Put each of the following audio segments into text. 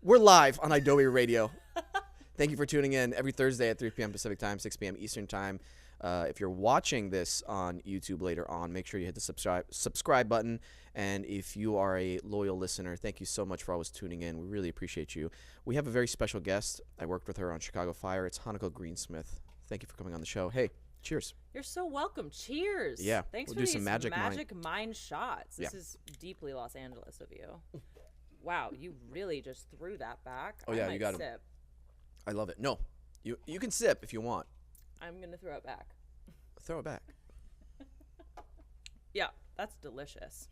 We're live on Adobe Radio. Thank you for tuning in every Thursday at 3 p.m. Pacific Time, 6 p.m. Eastern Time. If you're watching this on YouTube later on, make sure you hit the subscribe button. And if you are a loyal listener, thank you so much for always tuning in. We really appreciate you. We have a very special guest. I worked with her on Chicago Fire. It's Hanako Greensmith. Thank you for coming on the show. Hey, cheers. You're so welcome. Cheers. Yeah. Thanks we'll for do these some magic mind shots. This Yeah. is deeply Los Angeles of you. Wow, you really just threw that back. Oh, I yeah, might you got 'em. sip. I love it. No, you can sip if you want. I'm going to throw it back. Throw it back. Yeah, that's delicious.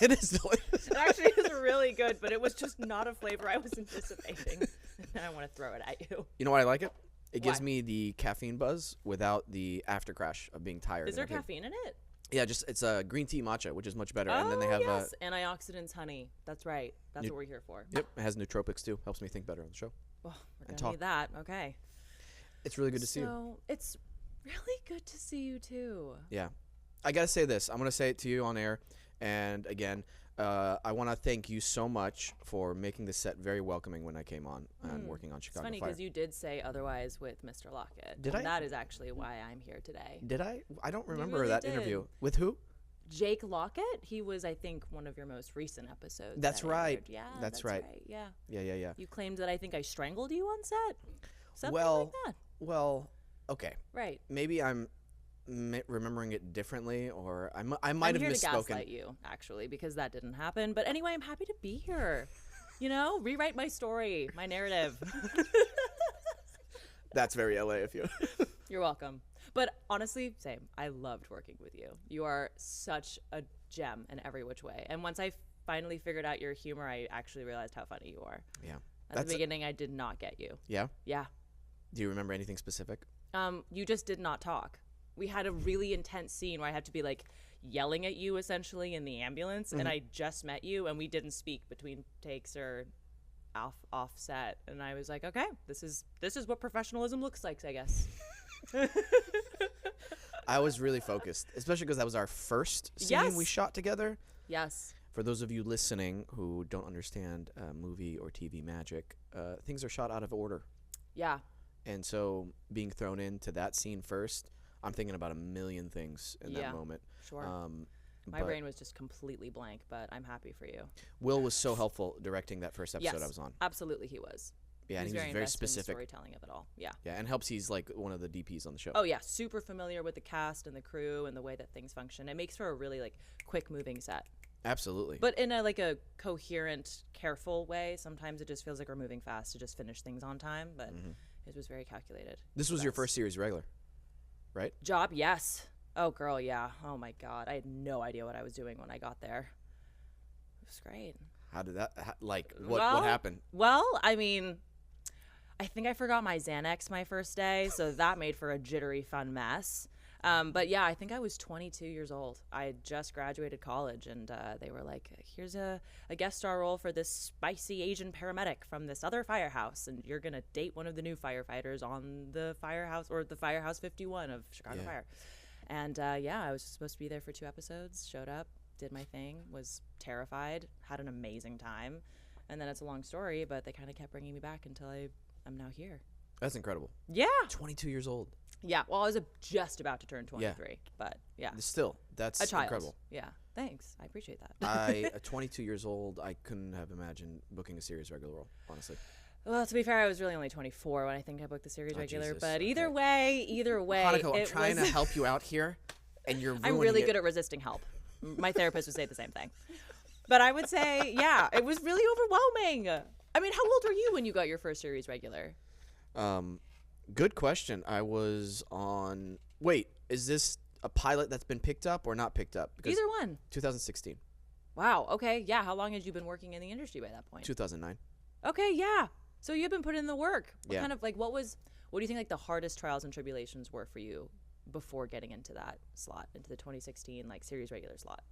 It is delicious. It actually is really good, but it was just not a flavor I was anticipating. And I want to throw it at you. You know why I like it? It gives Why? me the caffeine buzz without the after crash of being tired. Is there and everything. caffeine in it? Yeah, it's a green tea matcha, which is much better. Oh, and then they have yes. Antioxidants, honey. That's right. That's what we're here for. Yep, it has nootropics too. Helps me think better on the show. Well, we're And going to need that. Okay. It's really good to see you. So it's really good to see you, too. Yeah. I got to say this. I'm going to say it to you on air. And again, I want to thank you so much for making the set very welcoming when I came on and working on Chicago It's funny Fire. because you did say otherwise with Mr. Lockett. Did and I? That is actually why I'm here today. Did I? I don't remember really that did. interview. With who? Jake Lockett, he was, I think, one of your most recent episodes. That's that I right. heard. Yeah, That's right. Yeah. Yeah. You claimed that I think I strangled you on set. Something Well, like that. Well, okay. Right. Maybe I'm remembering it differently, or I might I'm have here misspoken. to gaslight you, actually, because that didn't happen. But anyway, I'm happy to be here. You know, rewrite my story, my narrative. That's very LA of you. You're welcome. But honestly, same. I loved working with you. You are such a gem in every which way. And once I finally figured out your humor, I actually realized how funny you are. Yeah. At the beginning, I did not get you. Yeah? Yeah. Do you remember anything specific? You just did not talk. We had a really intense scene where I had to be like yelling at you essentially in the ambulance, and I just met you, and we didn't speak between takes or offset. And I was like, okay, this is what professionalism looks like, I guess. I was really focused, especially because that was our first scene we shot together. Yes. For those of you listening who don't understand movie or TV magic, things are shot out of order. Yeah. And so being thrown into that scene first, I'm thinking about a million things in that moment. Sure. My brain was just completely blank, but I'm happy for you. Will was so helpful directing that first episode I was on. Absolutely he was. Yeah, and he was very specific. In the storytelling of it all. Yeah. Yeah, and helps he's like one of the DPs on the show. Oh yeah, super familiar with the cast and the crew and the way that things function. It makes for a really like quick moving set. Absolutely. But in a coherent, careful way. Sometimes it just feels like we're moving fast to just finish things on time, but it was very calculated. This was your first series regular, right? Job, yes. Oh girl, yeah. Oh my god, I had no idea what I was doing when I got there. It was great. How did that what happened? Well, I mean, I think I forgot my Xanax my first day, so that made for a jittery, fun mess. But yeah, I think I was 22 years old. I had just graduated college, and they were like, here's a guest star role for this spicy Asian paramedic from this other firehouse, and you're going to date one of the new firefighters on the firehouse, or the Firehouse 51 of Chicago Fire. And yeah, I was supposed to be there for 2 episodes, showed up, did my thing, was terrified, had an amazing time. And then it's a long story, but they kind of kept bringing me back until I'm now here. That's incredible. Yeah. 22 years old. Yeah, well, I was just about to turn 23, but yeah. Still, that's a child. incredible. Yeah, thanks. I appreciate that. At 22 years old, I couldn't have imagined booking a series regular role, honestly. Well, to be fair, I was really only 24 when I think I booked the series regular, Jesus, but okay. either way, Hanako, I'm trying to help you out here, and you're ruining I'm really it. good at resisting help. My therapist would say the same thing. But I would say, yeah, it was really overwhelming. I mean, how old were you when you got your first series regular? Good question. I was on... Wait, is this a pilot that's been picked up or not picked up? Because Either one. 2016. Wow, okay. Yeah, how long had you been working in the industry by that point? 2009. Okay, yeah. So you've been putting in the work. What Yeah. kind of, what do you think, the hardest trials and tribulations were for you before getting into that slot, into the 2016, series regular slot?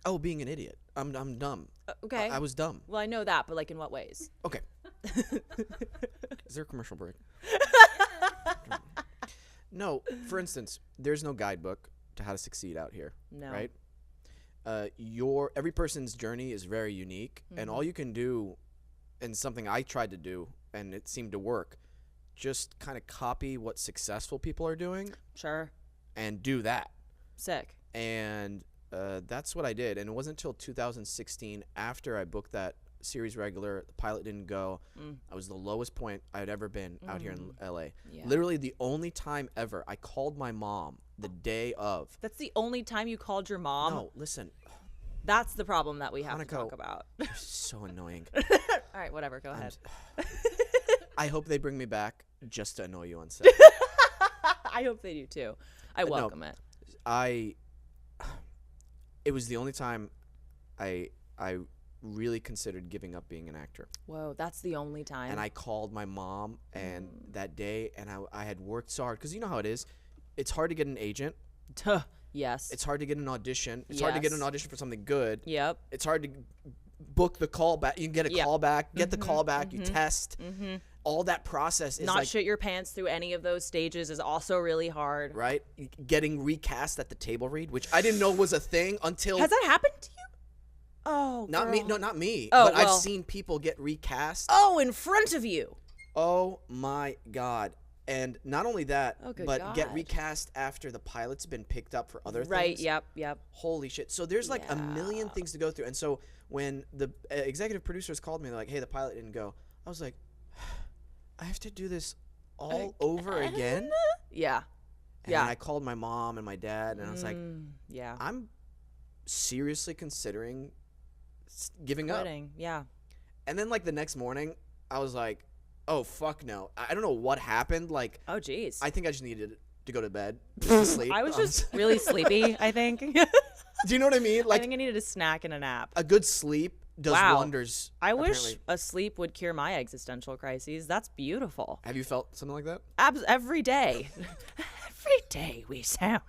Oh, being an idiot. I'm dumb. Okay. I was dumb. Well, I know that, but, in what ways? Okay. Is there a commercial break? No, for instance, there's no guidebook to how to succeed out here. No. Right? Every person's journey is very unique, and all you can do and something I tried to do, and it seemed to work, just kind of copy what successful people are doing Sure. and do that. Sick. And that's what I did. And it wasn't until 2016, after I booked that series regular, the pilot didn't go. I was the lowest point I had ever been out here in LA. Yeah. Literally the only time ever I called my mom the day of. That's the only time you called your mom? No, listen. That's the problem that we have to Hanako, talk about. You're so annoying. All right, whatever. Go ahead. I hope they bring me back just to annoy you on set. I hope they do too. I welcome it. It was the only time I really considered giving up being an actor. Whoa, that's the only time. And I called my mom and that day, and I had worked so hard, because you know how it is. It's hard to get an agent. Duh. Yes. It's hard to get an audition. It's hard to get an audition for something good. Yep. It's hard to book the call back. You can get a call back, get the call back, you test. All that process is not shit your pants through any of those stages is also really hard. Right? Getting recast at the table read, which I didn't know was a thing until... Has that happened to you? Oh, not girl. me. No, not me. Oh, but well. I've seen people get recast. Oh, in front of you. Oh my God. And not only that, but God. get recast after the pilot's been picked up for other things. Right, yep. Holy shit. So there's like a million things to go through. And so when the executive producers called me, they're like, hey, the pilot didn't go. I was like, I have to do this all over again? Yeah. And I called my mom and my dad, and I was like, yeah. I'm seriously considering giving up. Yeah. And then like the next morning, I was like, oh, fuck no. I don't know what happened. Like, oh, geez. I think I just needed to go to bed, to sleep. I was just really sleepy, I think. Do you know what I mean? Like, I think I needed a snack and a nap. A good sleep does wonders. I wish a sleep would cure my existential crises. That's beautiful. Have you felt something like that? Every day. Every day, Wesam.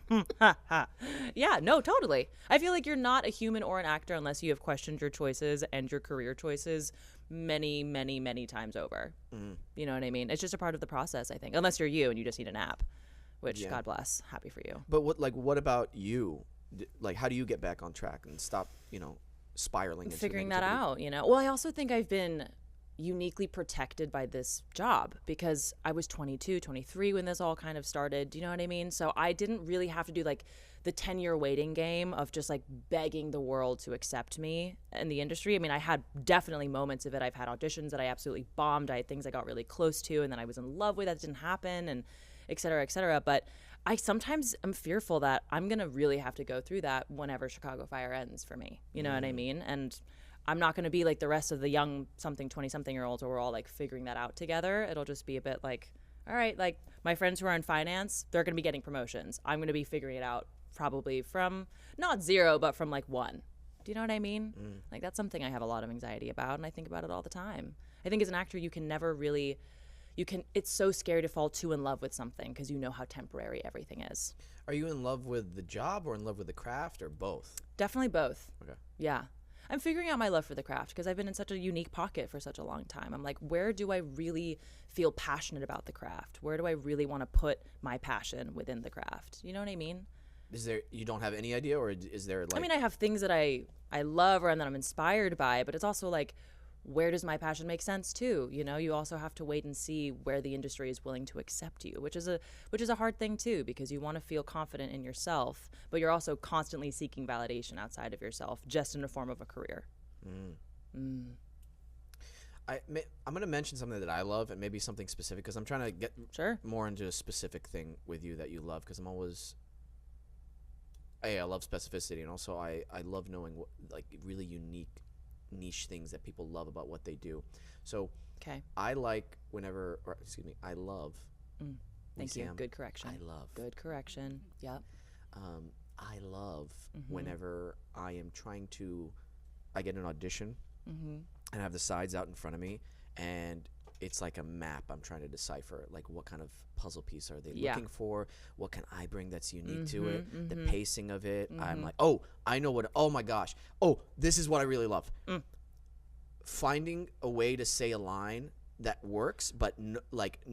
Yeah, no, totally. I feel like you're not a human or an actor unless you have questioned your choices and your career choices many, many, many times over. You know what I mean? It's just a part of the process, I think. Unless you're you and you just need a nap, which, God bless, happy for you. But what about you? Like, how do you get back on track and stop, spiraling into figuring negativity? that out, Well, I also think I've been uniquely protected by this job because I was 22, 23 when this all kind of started. Do you know what I mean? So I didn't really have to do like the 10-year waiting game of just like begging the world to accept me in the industry. I mean, I had definitely moments of it. I've had auditions that I absolutely bombed. I had things I got really close to and then I was in love with that didn't happen, and et cetera, et cetera. But I sometimes am fearful that I'm going to really have to go through that whenever Chicago Fire ends for me. You know what I mean? And I'm not going to be like the rest of the young 20-something-year-olds where we're all like figuring that out together. It'll just be a bit like, all right, like my friends who are in finance, they're going to be getting promotions. I'm going to be figuring it out probably from not 0, but from like 1. Do you know what I mean? Like that's something I have a lot of anxiety about, and I think about it all the time. I think as an actor, you can never really, it's so scary to fall too in love with something because you know how temporary everything is. Are you in love with the job or in love with the craft or both? Definitely both. Okay. Yeah. I'm figuring out my love for the craft because I've been in such a unique pocket for such a long time. I'm like, where do I really feel passionate about the craft? Where do I really want to put my passion within the craft? You know what I mean? You don't have any idea, or is there like... I mean, I have things that I love or that I'm inspired by, but it's also like, where does my passion make sense too? You also have to wait and see where the industry is willing to accept you, which is a hard thing too, because you want to feel confident in yourself, but you're also constantly seeking validation outside of yourself, just in the form of a career. I'm going to mention something that I love, and maybe something specific, because I'm trying to get more into a specific thing with you that you love, because I'm always... I love specificity, and also I love knowing what, like, really unique niche things that people love about what they do. So I love Thank you. Good correction. I love good correction. Yep. I love whenever I get an audition and I have the sides out in front of me, and it's like a map I'm trying to decipher, like what kind of puzzle piece are they looking for, what can I bring that's unique to it, the pacing of it. I'm like, oh, I know oh my gosh, oh, this is what I really love. Finding a way to say a line that works, but no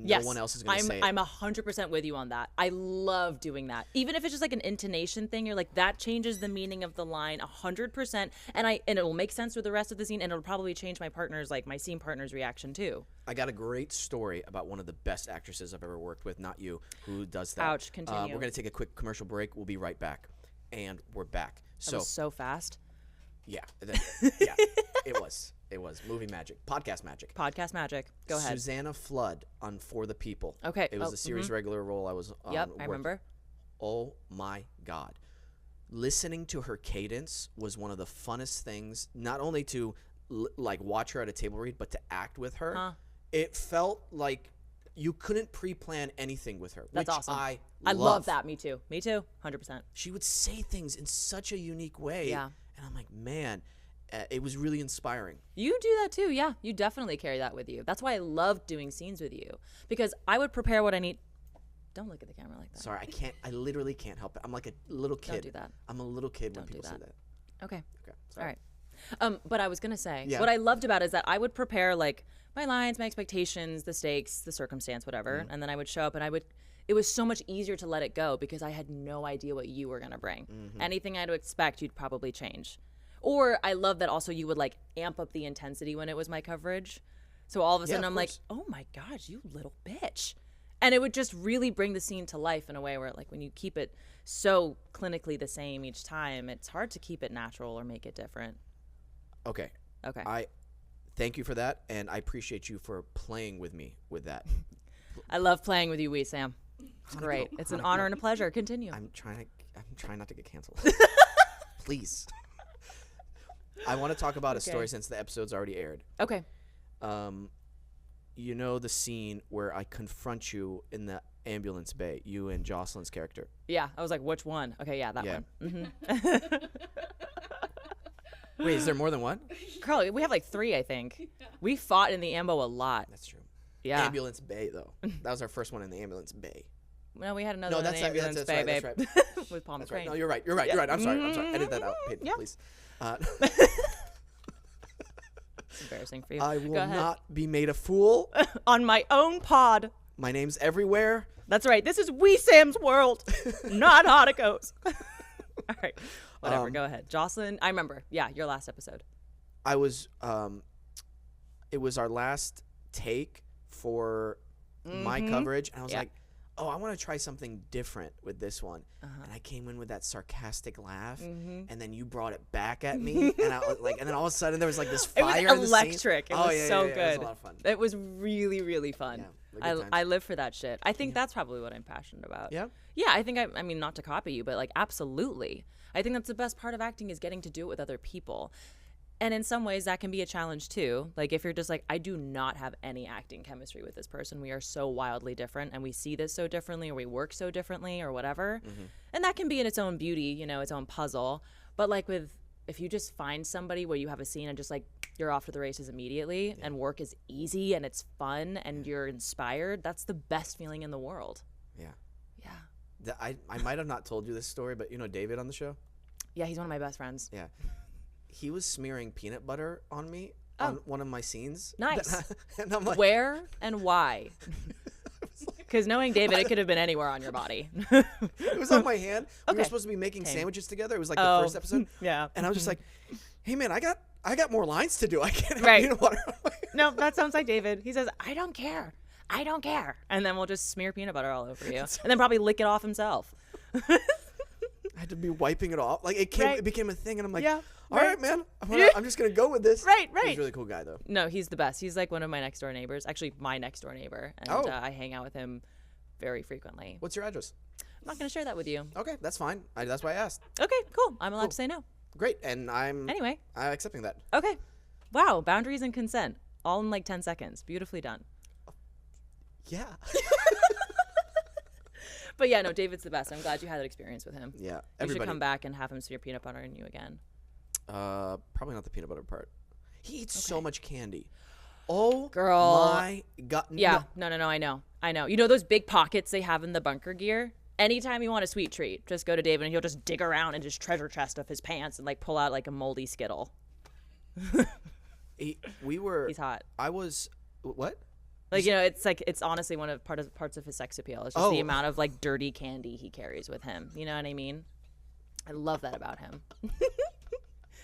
Yes, one else is going to say it. I'm 100% with you on that. I love doing that. Even if it's just like an intonation thing, you're like, that changes the meaning of the line 100%. And it will make sense with the rest of the scene, and it'll probably change my scene partner's reaction too. I got a great story about one of the best actresses I've ever worked with, not you, who does that. Ouch, continue. We're going to take a quick commercial break. We'll be right back. And we're back. That was so fast. Yeah. It was. It was. Movie magic. Podcast magic. Podcast magic. Go ahead. Susanna Flood on For the People. Okay. It was a series regular role I was on. Yep, I remember. Oh, my God. Listening to her cadence was one of the funnest things, not only to watch her at a table read, but to act with her. Huh. It felt like you couldn't pre-plan anything with her. That's which awesome. I love that. Me too. 100%. She would say things in such a unique way. Yeah. And I'm like, man, it was really inspiring. You do that too. Yeah. You definitely carry that with you. That's why I love doing scenes with you, because I would prepare what I need. Don't look at the camera like that. Sorry, I literally can't help it. I'm like a little kid. Don't do that. I'm a little kid Don't when people do say that. that. Okay. Sorry. All right. But I was going to say, Yeah. what I loved about it is that I would prepare like my lines, my expectations, the stakes, the circumstance, whatever. And then I would show up and it was so much easier to let it go because I had no idea what you were going to bring. Anything I'd expect, you'd probably change. Or I love that also you would like amp up the intensity when it was my coverage. So all of a sudden I'm like, oh my gosh, you little bitch. And it would just really bring the scene to life in a way where, like, when you keep it so clinically the same each time, it's hard to keep it natural or make it different. Okay. Okay. Thank you for that, and I appreciate you for playing with me with that. I love playing with you, Wesam. It's great. It's an honor and a pleasure. Continue. I'm trying not to get canceled. Please. I want to talk about a story since the episode's already aired. Okay. You know the scene where I confront you in the ambulance bay, you and Jocelyn's character. Yeah. I was like, which one? Okay, yeah, that one. Wait, is there more than one? Carl, we have like 3, I think. We fought in the ambo a lot. That's true. Yeah. Ambulance bay, though. That was our first one in the ambulance bay. No, we had another one in the that's ambulance right, bay, that's babe. right. With Palm That's Crane. right. No, you're right. You're right. I'm sorry. Edit that out, Peyton, please. It's embarrassing for you. I will Go ahead. not be made a fool. On my own pod. My name's everywhere. That's right. This is Wesam's world, not Hanako's. All right. Whatever. Go ahead. Jocelyn, I remember. Yeah, your last episode. I was it was our last take for my coverage, and I was like, oh, I want to try something different with this one. And I came in with that sarcastic laugh, and then you brought it back at me, and I was like, and then all of a sudden there was like this fire. It was electric. In It was so good. It was a lot of fun. It was really, really fun. Yeah, I live for that shit. I think that's probably what I'm passionate about. Yeah? Yeah, I think I mean, not to copy you, but like absolutely. I think that's the best part of acting is getting to do it with other people. And in some ways that can be a challenge too. Like if you're just like, I do not have any acting chemistry with this person. We are so wildly different and we see this so differently or we work so differently or whatever. And that can be in its own beauty, you know, its own puzzle. But like if you just find somebody where you have a scene and just like you're off to the races immediately and work is easy and it's fun and you're inspired, that's the best feeling in the world. Yeah. Yeah. I might have not told you this story, but you know David on the show? Yeah, he's one of my best friends. Yeah. He was smearing peanut butter on me on one of my scenes. Nice. And I'm like, where and why? Because knowing David, it could have been anywhere on your body. It was on my hand. We were Okay. supposed to be making sandwiches together. It was like the first episode. Yeah. And I was just like, hey man, I got more lines to do. I can't have Right. peanut butter on my hand. No, that sounds like David. He says, I don't care. And then we'll just smear peanut butter all over you. And then probably lick it off himself. I had to be wiping it off. Like it became a thing, and I'm like, Yeah, all right, man, I'm just gonna go with this. Right. He's a really cool guy, though. No, he's the best. He's like one of my next door neighbors. Actually, my next door neighbor. And I hang out with him very frequently. What's your address? I'm not going to share that with you. Okay, that's fine. That's why I asked. Okay, cool. I'm allowed to say no. Great, and I'm accepting that. Okay. Wow, boundaries and consent. All in like 10 seconds. Beautifully done. Yeah. But yeah, no, David's the best. I'm glad you had that experience with him. Yeah, You everybody. should come back and have him smear peanut butter on you again. Probably not the peanut butter part. He eats so much candy. Oh, Girl. my God. Yeah, no, I know. You know those big pockets they have in the bunker gear? Anytime you want a sweet treat, just go to David and he'll just dig around in his treasure chest of his pants and like pull out like a moldy Skittle. He's hot. I was, what? Like, you know, it's like, it's honestly one of parts of his sex appeal. It's just the amount of like dirty candy he carries with him. You know what I mean? I love that about him.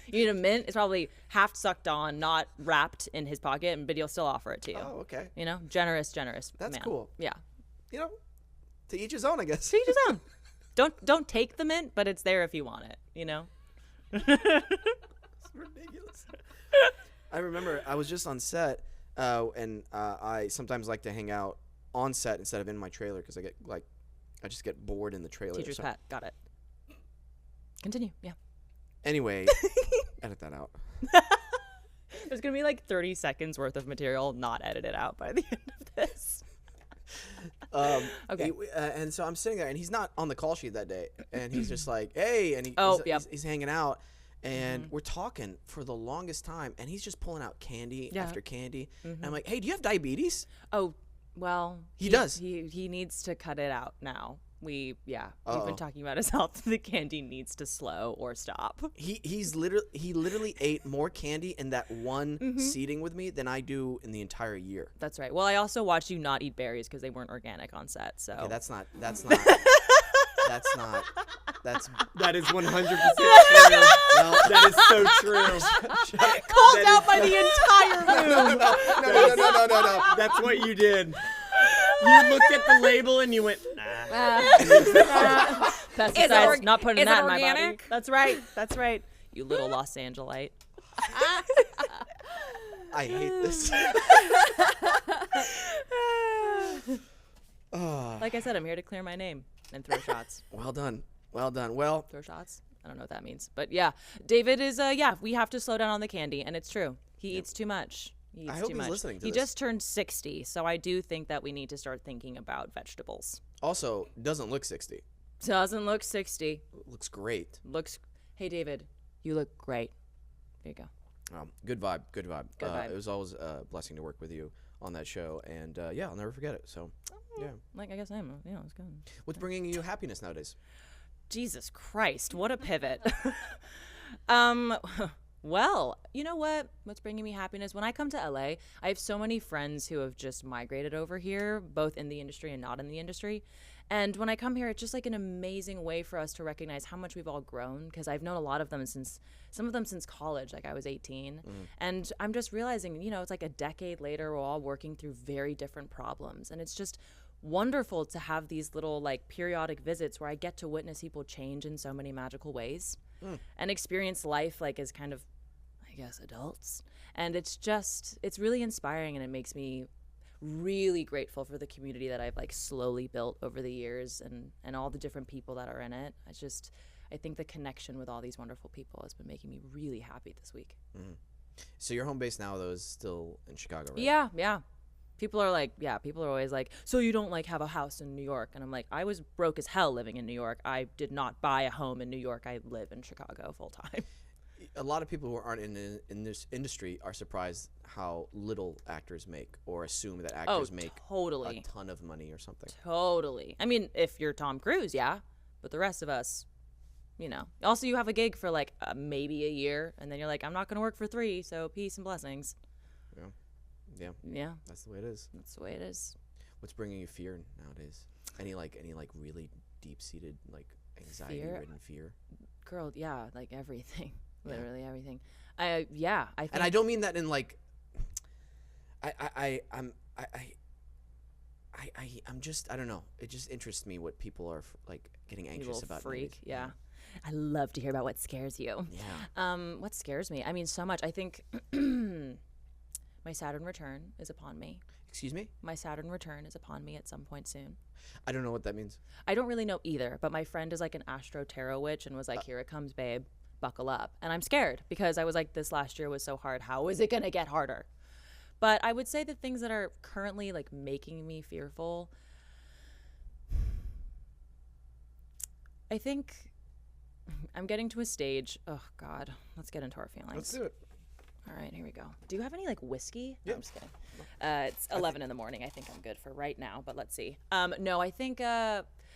You need a mint. It's probably half sucked on, not wrapped in his pocket, but he'll still offer it to you. Oh, okay. You know, generous. That's man. cool. Yeah. You know, to each his own, I guess. To each his own. Don't take the mint, but it's there if you want it. You know. It's ridiculous. I remember I was just on set, and I sometimes like to hang out on set instead of in my trailer because I just get bored in the trailer. Teacher's pet. Got it. Continue. Yeah. Anyway, edit that out. There's going to be like 30 seconds worth of material not edited out by the end of this. Okay. And so I'm sitting there, and he's not on the call sheet that day, and he's just like, hey, and he's hanging out, and we're talking for the longest time, and he's just pulling out candy after candy. And I'm like, hey, do you have diabetes? Oh, well. He does. He needs to cut it out now. We've been talking about his health. The candy needs to slow or stop. He literally ate more candy in that one seating with me than I do in the entire year. That's right. Well, I also watched you not eat berries because they weren't organic on set. So okay, that's not. That is 100% true. Well, that is so true. Called out by the entire room. No. That's what you did. You looked at the label and you went, nah. Pesticides, not putting that in my organic? body. That's right. You little Los Angelite. I hate this. Like I said, I'm here to clear my name and throw shots. Well done. Well, Throw shots? I don't know what that means. But yeah, David is, we have to slow down on the candy. And it's true. He eats too much. I hope he's listening to this. He just turned 60, so I do think that we need to start thinking about vegetables. also doesn't look 60. Doesn't look 60. Looks great. Hey, David, you look great. There you go. Good vibe. Good vibe. vibe. It was always a blessing to work with you on that show, and I'll never forget it. So, yeah. Like, I guess I am. Yeah, it's good. What's bringing you happiness nowadays? Jesus Christ, what a pivot. Well, you know what? What's bringing me happiness? When I come to LA, I have so many friends who have just migrated over here, both in the industry and not in the industry. And when I come here, it's just like an amazing way for us to recognize how much we've all grown, because I've known a lot of them since college, like I was 18. And I'm just realizing, it's like a decade later, we're all working through very different problems. And it's just wonderful to have these little like periodic visits where I get to witness people change in so many magical ways and experience life like as kind of, I guess, adults. And it's really inspiring, and it makes me really grateful for the community that I've like slowly built over the years, and all the different people that are in it. I think the connection with all these wonderful people has been making me really happy this week. So your home base now, though, is still in Chicago, right? Yeah. People are always like, so you don't like have a house in New York? And I'm like, I was broke as hell living in New York. I did not buy a home in New York. I live in Chicago full time. A lot of people who aren't in this industry are surprised how little actors make, or assume that actors make totally a ton of money or something. Totally. I mean, if you're Tom Cruise, yeah, but the rest of us, Also, you have a gig for like maybe a year, and then you're like, I'm not going to work for 3, so peace and blessings. Yeah. That's the way it is. That's the way it is. What's bringing you fear nowadays? Any really deep-seated anxiety-ridden fear? Girl, yeah, like everything. Literally everything. I think. And I don't mean that in like. I'm just, I don't know. It just interests me what people are like getting anxious about. Freak, yeah. I love to hear about what scares you. Yeah. What scares me? I mean, so much. I think my Saturn return is upon me. Excuse me? My Saturn return is upon me at some point soon. I don't know what that means. I don't really know either, but my friend is like an astro tarot witch and was like, here it comes, babe. Buckle up. And I'm scared because I was like, this last year was so hard. How is it going to get harder? But I would say the things that are currently like making me fearful, I think I'm getting to a stage. Oh God, let's get into our feelings. Let's do it. All right, here we go. Do you have any like whiskey? Yeah. No, I'm just kidding. It's 11 in the morning. I think I'm good for right now, but let's see. No, I think,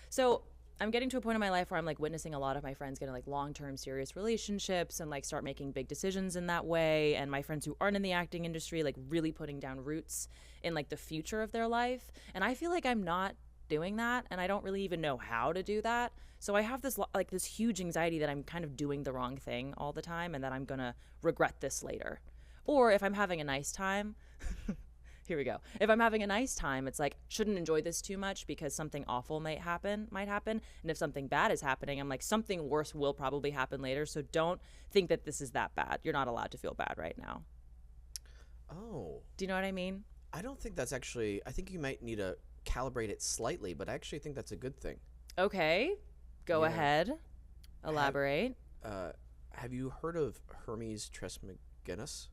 so I'm getting to a point in my life where I'm like witnessing a lot of my friends getting like long-term serious relationships and like start making big decisions in that way. And my friends who aren't in the acting industry, like really putting down roots in like the future of their life. And I feel like I'm not doing that, and I don't really even know how to do that. So I have this like this huge anxiety that I'm kind of doing the wrong thing all the time and that I'm gonna regret this later. Or if I'm having a nice time, here we go. If I'm having a nice time, it's like, shouldn't enjoy this too much because something awful might happen. And if something bad is happening, I'm like, something worse will probably happen later. So don't think that this is that bad. You're not allowed to feel bad right now. Oh. Do you know what I mean? I don't think that's actually, I think you might need to calibrate it slightly, but I actually think that's a good thing. Okay. Go ahead. Elaborate. Have you heard of Hermes Trismegistus?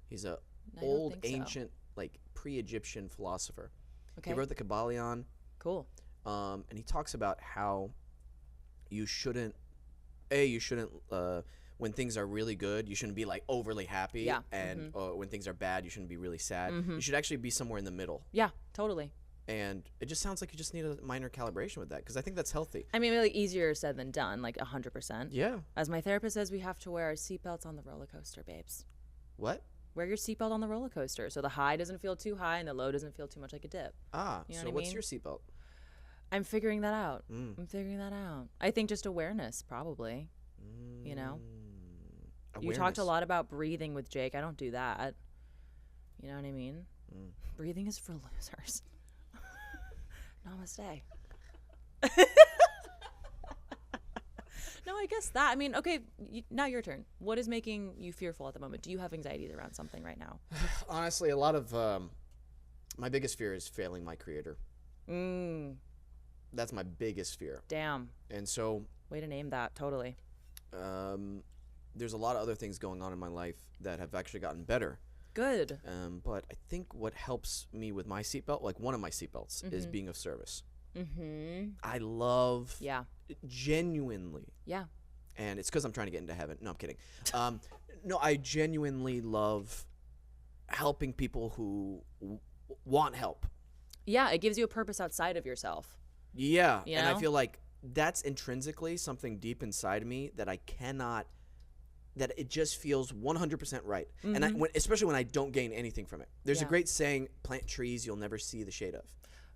He's a I don't old, think so. ancient, like pre-Egyptian philosopher. Okay. He wrote the Kabbalion. Cool. And he talks about how you shouldn't, when things are really good, you shouldn't be like overly happy. Yeah. And when things are bad, you shouldn't be really sad. You should actually be somewhere in the middle. Yeah, totally. And it just sounds like you just need a minor calibration with that, because I think that's healthy. I mean, really easier said than done, like 100%. Yeah. As my therapist says, we have to wear our seatbelts on the roller coaster, babes. What? Wear your seatbelt on the roller coaster so the high doesn't feel too high and the low doesn't feel too much like a dip. Ah, You know so what I what's mean? your seatbelt? I'm figuring that out. I'm figuring that out. I think just awareness, probably. You know? You talked a lot about breathing with Jake. I don't do that. You know what I mean? Breathing is for losers. Namaste. No, I guess that. I mean, okay, now your turn. What is making you fearful at the moment? Do you have anxieties around something right now? Honestly, a lot of my biggest fear is failing my creator. That's my biggest fear. Damn. And so Way to name that. Totally. there's a lot of other things going on in my life that have actually gotten better. Good. But I think what helps me with my seatbelt, like one of my seatbelts, is being of service. I love, genuinely, and it's because I'm trying to get into heaven. No, I'm kidding. No, I genuinely love helping people who want help. Yeah, it gives you a purpose outside of yourself. Yeah, You and I know? feel like that's intrinsically something deep inside of me that I cannot, that it just feels 100% right. And especially when I don't gain anything from it. There's a Yeah. great saying, plant trees you'll never see the shade of.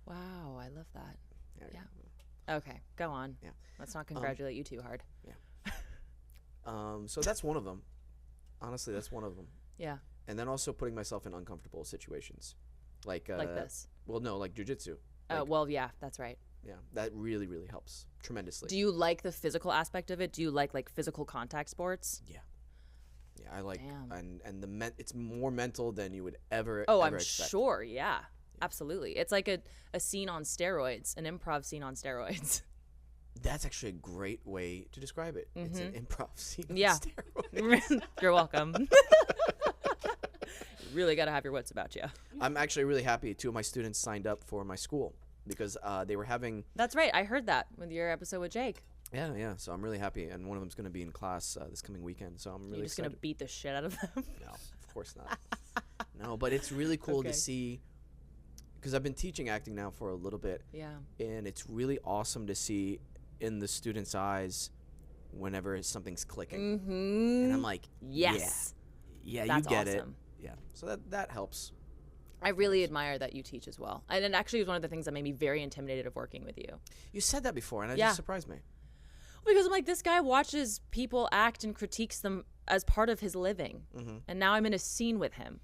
Wow, I love that. Yeah. Okay, go on. Yeah. Let's not congratulate you too hard. So that's one of them. Honestly, that's one of them. Yeah. And then also putting myself in uncomfortable situations. Like this. Well, no, like jujitsu. Well, yeah, that's right. Yeah, that really, really helps tremendously. Do you like the physical aspect of it? Do you like physical contact sports? Yeah, I like, Damn. and it's more mental than you would ever. Oh, ever I'm expect. sure. Yeah, absolutely. It's like a scene on steroids, an improv scene on steroids. That's actually a great way to describe it. It's an improv scene on Yeah. steroids. You're welcome. You really got to have your wits about you. I'm actually really happy 2 of my students signed up for my school because they were having. That's right. I heard that with your episode with Jake. Yeah. So I'm really happy, and one of them's going to be in class this coming weekend. So I'm really You're just excited. going to beat the shit out of them. No, of course not. No, but it's really cool Okay. to see, because I've been teaching acting now for a little bit. Yeah. And it's really awesome to see in the students' eyes whenever something's clicking. And I'm like, Yes. yeah, That's you get awesome. it. Yeah, so that helps. I really admire that you teach as well. And it actually was one of the things that made me very intimidated of working with you. You said that before, and it Yeah. just surprised me. Because I'm like, this guy watches people act and critiques them as part of his living. And now I'm in a scene with him.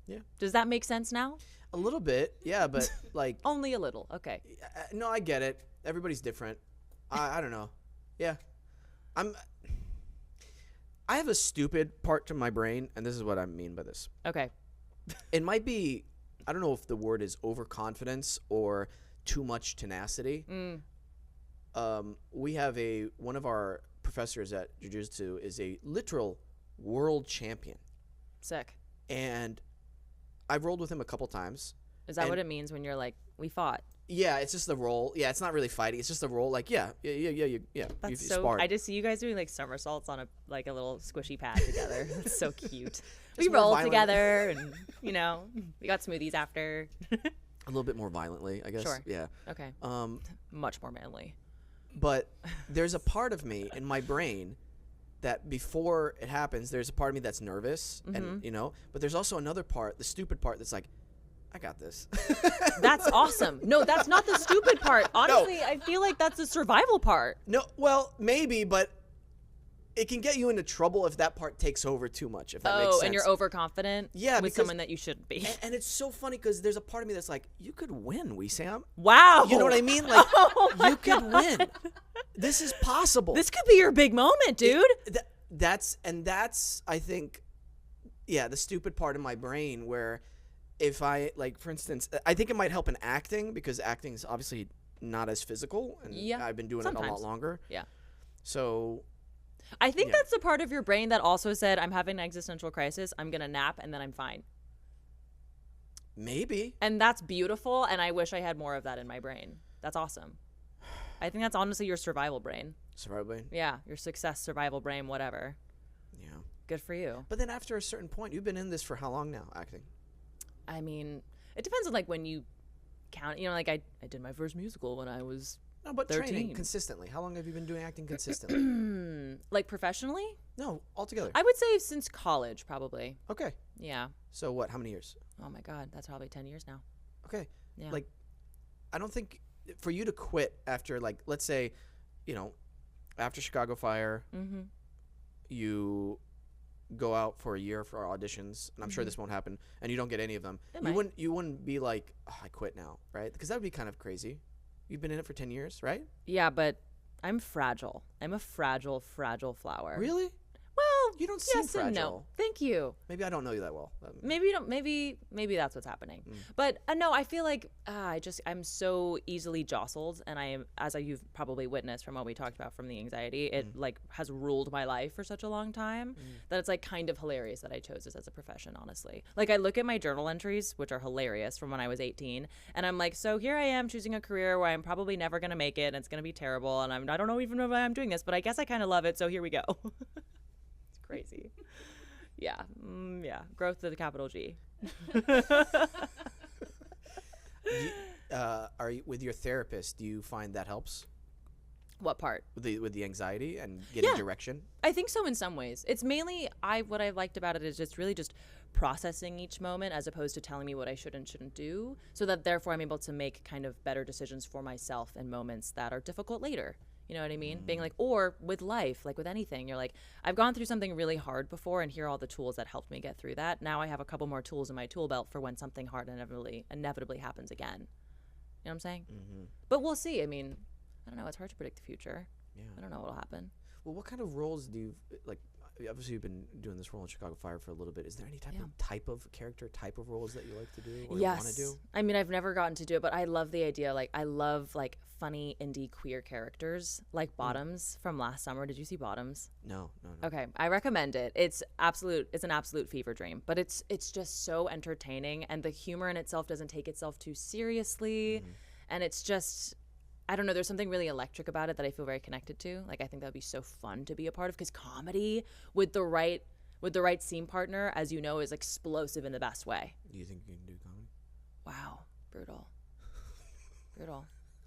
Yeah. Does that make sense now? A little bit, yeah, but like, Only a little. Okay. no, I get it. Everybody's different. I don't know. Yeah, I have a stupid part to my brain, and this is what I mean by this. Okay. It might be, I don't know if the word is overconfidence or too much tenacity. We have one of our professors at jiu-jitsu is a literal world champion, Sick. and I've rolled with him a couple times. Is that what it means when you're like, we fought? Yeah, it's just the role. Yeah, it's not really fighting. It's just the role. Like, yeah. You That's so. sparred. I just see you guys doing like somersaults on a little squishy pad together. That's so cute. We Just more roll violent. together, and we got smoothies after. A little bit more violently, I guess. Sure. Yeah. Okay. Much more manly. But there's a part of me in my brain that before it happens, there's a part of me that's nervous, and but there's also another part, the stupid part, that's like, I got this. That's awesome. No, that's not the stupid part. Honestly, I feel like that's the survival part. No, well, maybe, but it can get you into trouble if that part takes over too much, if that makes sense. Oh, and you're overconfident Yeah, with because- someone that you shouldn't be. And it's so funny because there's a part of me that's like, you could win, Wesam. Wow. You know what I mean? Like, Oh my you could win. This is possible. This could be your big moment, dude. That's I think, yeah, the stupid part of my brain where if I, like, for instance, I think it might help in acting because acting is obviously not as physical, and Yeah, I've been doing it a lot sometimes. longer. Yeah. So, I think Yeah. that's the part of your brain that also said, I'm having an existential crisis. I'm going to nap and then I'm fine. maybe. And that's beautiful. And I wish I had more of that in my brain. That's awesome. I think that's honestly your survival brain. Survival brain? Yeah. Your success, survival brain, whatever. Yeah. Good for you. But then after a certain point, you've been in this for how long now, acting? I mean, it depends on like when you count, you know, like I did my first musical when I was No, but 13. training consistently. How long have you been doing acting consistently? like professionally. No, altogether. I would say since college, probably. Okay. Yeah. So what? How many years? Oh my God. That's probably 10 years now. Okay. Yeah. Like, I don't think for you to quit after, like, let's say, you know, after Chicago Fire, Mm-hmm. you go out for a year for auditions, and I'm sure this won't happen, and you don't get any of them. It might. You wouldn't be like, oh, I quit now, right? Because that would be kind of crazy. You've been in it for 10 years, right? Yeah, but I'm fragile. I'm a fragile, fragile flower. Really? Well, You don't seem yes and no. fragile. Thank you. Maybe I don't know you that well. Maybe you don't. Maybe that's what's happening. But no, I feel like I'm so easily jostled, and I am, as you've probably witnessed from what we talked about from the anxiety, it like has ruled my life for such a long time that it's like kind of hilarious that I chose this as a profession. Honestly, like I look at my journal entries, which are hilarious from when I was 18, and I'm like, so here I am choosing a career where I'm probably never gonna make it, and it's gonna be terrible, and I don't know even know why I'm doing this, but I guess I kind of love it, so here we go. Crazy. Yeah. Yeah. Growth with a capital G. Are you with your therapist? Do you find that helps What part? with the anxiety and getting Yeah. direction? I think so in some ways. It's mainly what I liked about it is just really just processing each moment as opposed to telling me what I should and shouldn't do, so that therefore I'm able to make kind of better decisions for myself in moments that are difficult later. You know what I mean? Being like, or with life, like with anything, you're like, I've gone through something really hard before, and here are all the tools that helped me get through that. Now I have a couple more tools in my tool belt for when something hard inevitably happens again. You know what I'm saying? But we'll see. I mean, I don't know. It's hard to predict the future. Yeah. I don't know what'll happen. Well, what kind of roles do you like? Obviously, you've been doing this role in Chicago Fire for a little bit. Is there any type of character, type of roles that you like to do or want to do? I mean, I've never gotten to do it, but I love the idea. Like, I love like funny indie queer characters, like Bottoms from last summer. Did you see Bottoms? No. Okay, I recommend it. It's an absolute fever dream, but it's just so entertaining, and the humor in itself doesn't take itself too seriously, and it's just, I don't know, there's something really electric about it that I feel very connected to. Like, I think that would be so fun to be a part of, because comedy with the right scene partner, as you know, is explosive in the best way. Do you think you can do comedy? Wow, brutal.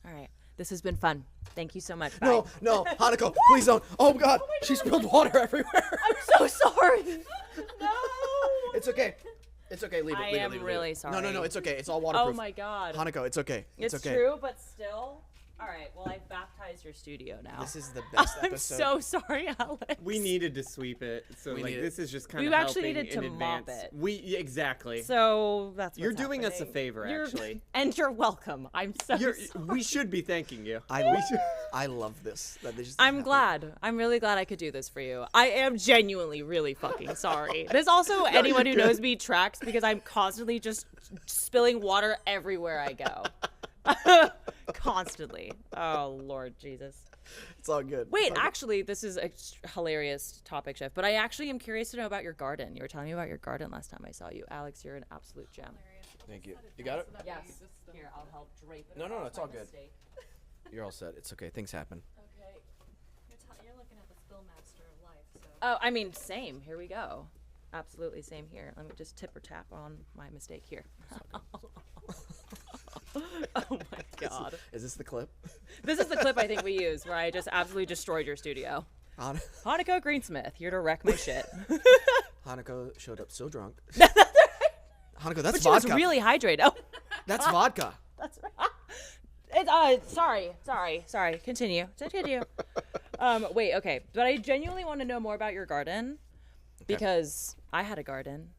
All right, this has been fun. Thank you so much. Bye. No, Hanako, please don't. Oh God, she spilled water everywhere. I'm so sorry. No. It's okay. Leave it. I leave it, am leave it, really leave it. sorry. No, it's okay. It's all waterproof. Oh my God. Hanako, it's okay. It's okay. true, but still. All right. Well, I've baptized your studio now. This is the best I'm episode. so sorry, Alex. We needed to sweep it, so We like needed- this is just kind We of actually helping needed to in mop advance. it. Yeah, exactly. So that's You're what's doing us a happening. favor, actually. And you're welcome. I'm so sorry. We should be thanking you. I love this. That this just I'm happened. glad. I'm really glad I could do this for you. I am genuinely really fucking sorry. This also, anyone who knows me tracks, because I'm constantly just spilling water everywhere I go. Constantly. Oh, Lord Jesus. It's all good. Wait, actually, this is a hilarious topic shift, but I actually am curious to know about your garden. You were telling me about your garden last time I saw you. Alex, you're an absolute gem. Thank you. You got it? Yes. Here, I'll help drape it. No, around it's all my good. mistake. You're all set. It's okay. Things happen. Okay. You're looking at the Spillmaster of life, so. Oh, I mean, same. Here we go. Absolutely same here. Let me just tip or tap on my mistake here. Oh my God. Is this the clip? This is the clip I think we use where I just absolutely destroyed your studio. Hanako Greensmith, here to wreck my shit. Hanako showed up so drunk. Hanako, that's But she was vodka. really hydrated. Oh, That's vodka. that's right. It's sorry. Continue. Wait, okay. But I genuinely want to know more about your garden because I had a garden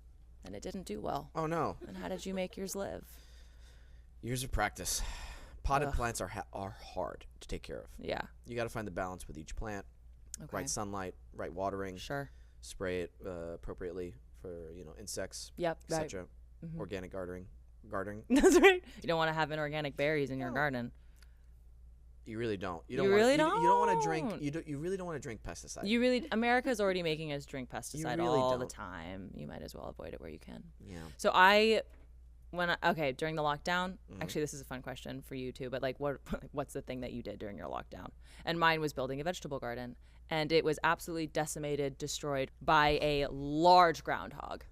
and it didn't do well. Oh no. And how did you make yours live? Years of practice. Potted plants are hard to take care of. Yeah. You got to find the balance with each plant. Okay. Right sunlight, right watering. Sure. Spray it appropriately for insects, Yep. Right. etc. Organic gardening. That's right. You don't want to have inorganic berries in your garden. You really don't. You You don't. really You don't want to don't. drink. You really don't want to drink pesticide. America's already making us drink pesticide really all the don't. time. You might as well avoid it where you can. Yeah. So during the lockdown, actually this is a fun question for you too, but like what's the thing that you did during your lockdown? And mine was building a vegetable garden, and it was absolutely decimated, destroyed by a large groundhog.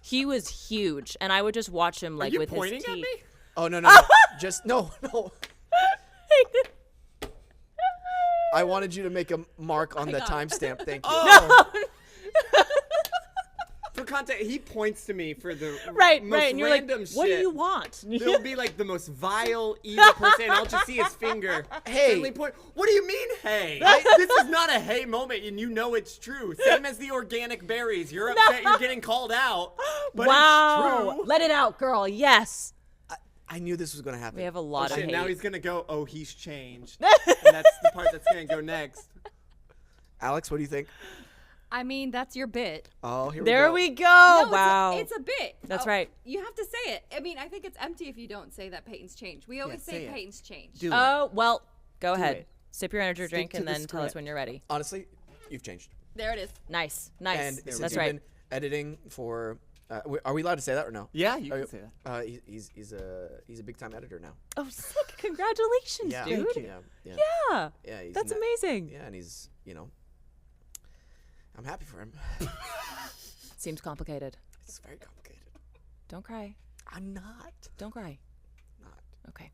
He was huge, and I would just watch him like Are you with pointing his at teeth. me? Oh no. Just no. I wanted you to make a mark on the timestamp. Thank you. Oh. For context, he points to me for the Right, most and you're like, random shit. what do you want? There'll be like the most vile, evil person, and I'll just see his finger. Hey. Suddenly point. What do you mean, hey? This is not a hey moment, and you know it's true. Same as the organic berries. You're upset you're getting called out, but Wow. it's true. Let it out, girl. Yes. I knew this was going to happen. We have a lot of Shit, hate. now he's gonna go, oh, he's changed. And that's the part that's gonna go next. Alex, what do you think? I mean, that's your bit. Oh, here There we we go. No, Wow. It's a bit. That's right. You have to say it. I mean, I think it's empty if you don't say that Peyton's changed. We always say say it. Peyton's changed. Do it. Oh, well, go ahead. it. Sip your energy Stick drink to and the then tell us script. when you're ready. Honestly, you've changed. There it is. Nice. And since That's you've right. been editing for, are we allowed to say that or no? Yeah, you can say that. He's a big time editor now. Oh, sick. Congratulations, Yeah, dude. Yeah. Yeah. He's That's not- amazing. Yeah, and he's I'm happy for him. Seems complicated. It's very complicated. Don't cry. I'm not. Don't cry. Not. Okay.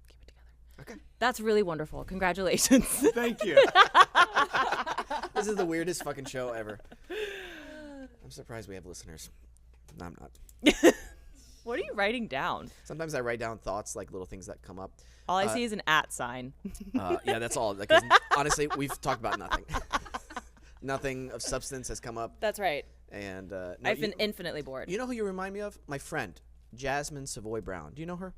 Keep it together. Okay. That's really wonderful. Congratulations. Thank you. This is the weirdest fucking show ever. I'm surprised we have listeners. No, I'm not. What are you writing down? Sometimes I write down thoughts, like little things that come up. All I see is an @ sign. Yeah, that's all. Like, 'cause honestly, we've talked about nothing. Nothing of substance has come up. That's right. And no, I've been infinitely bored. You know who you remind me of? My friend, Jasmine Savoy Brown. Do you know her?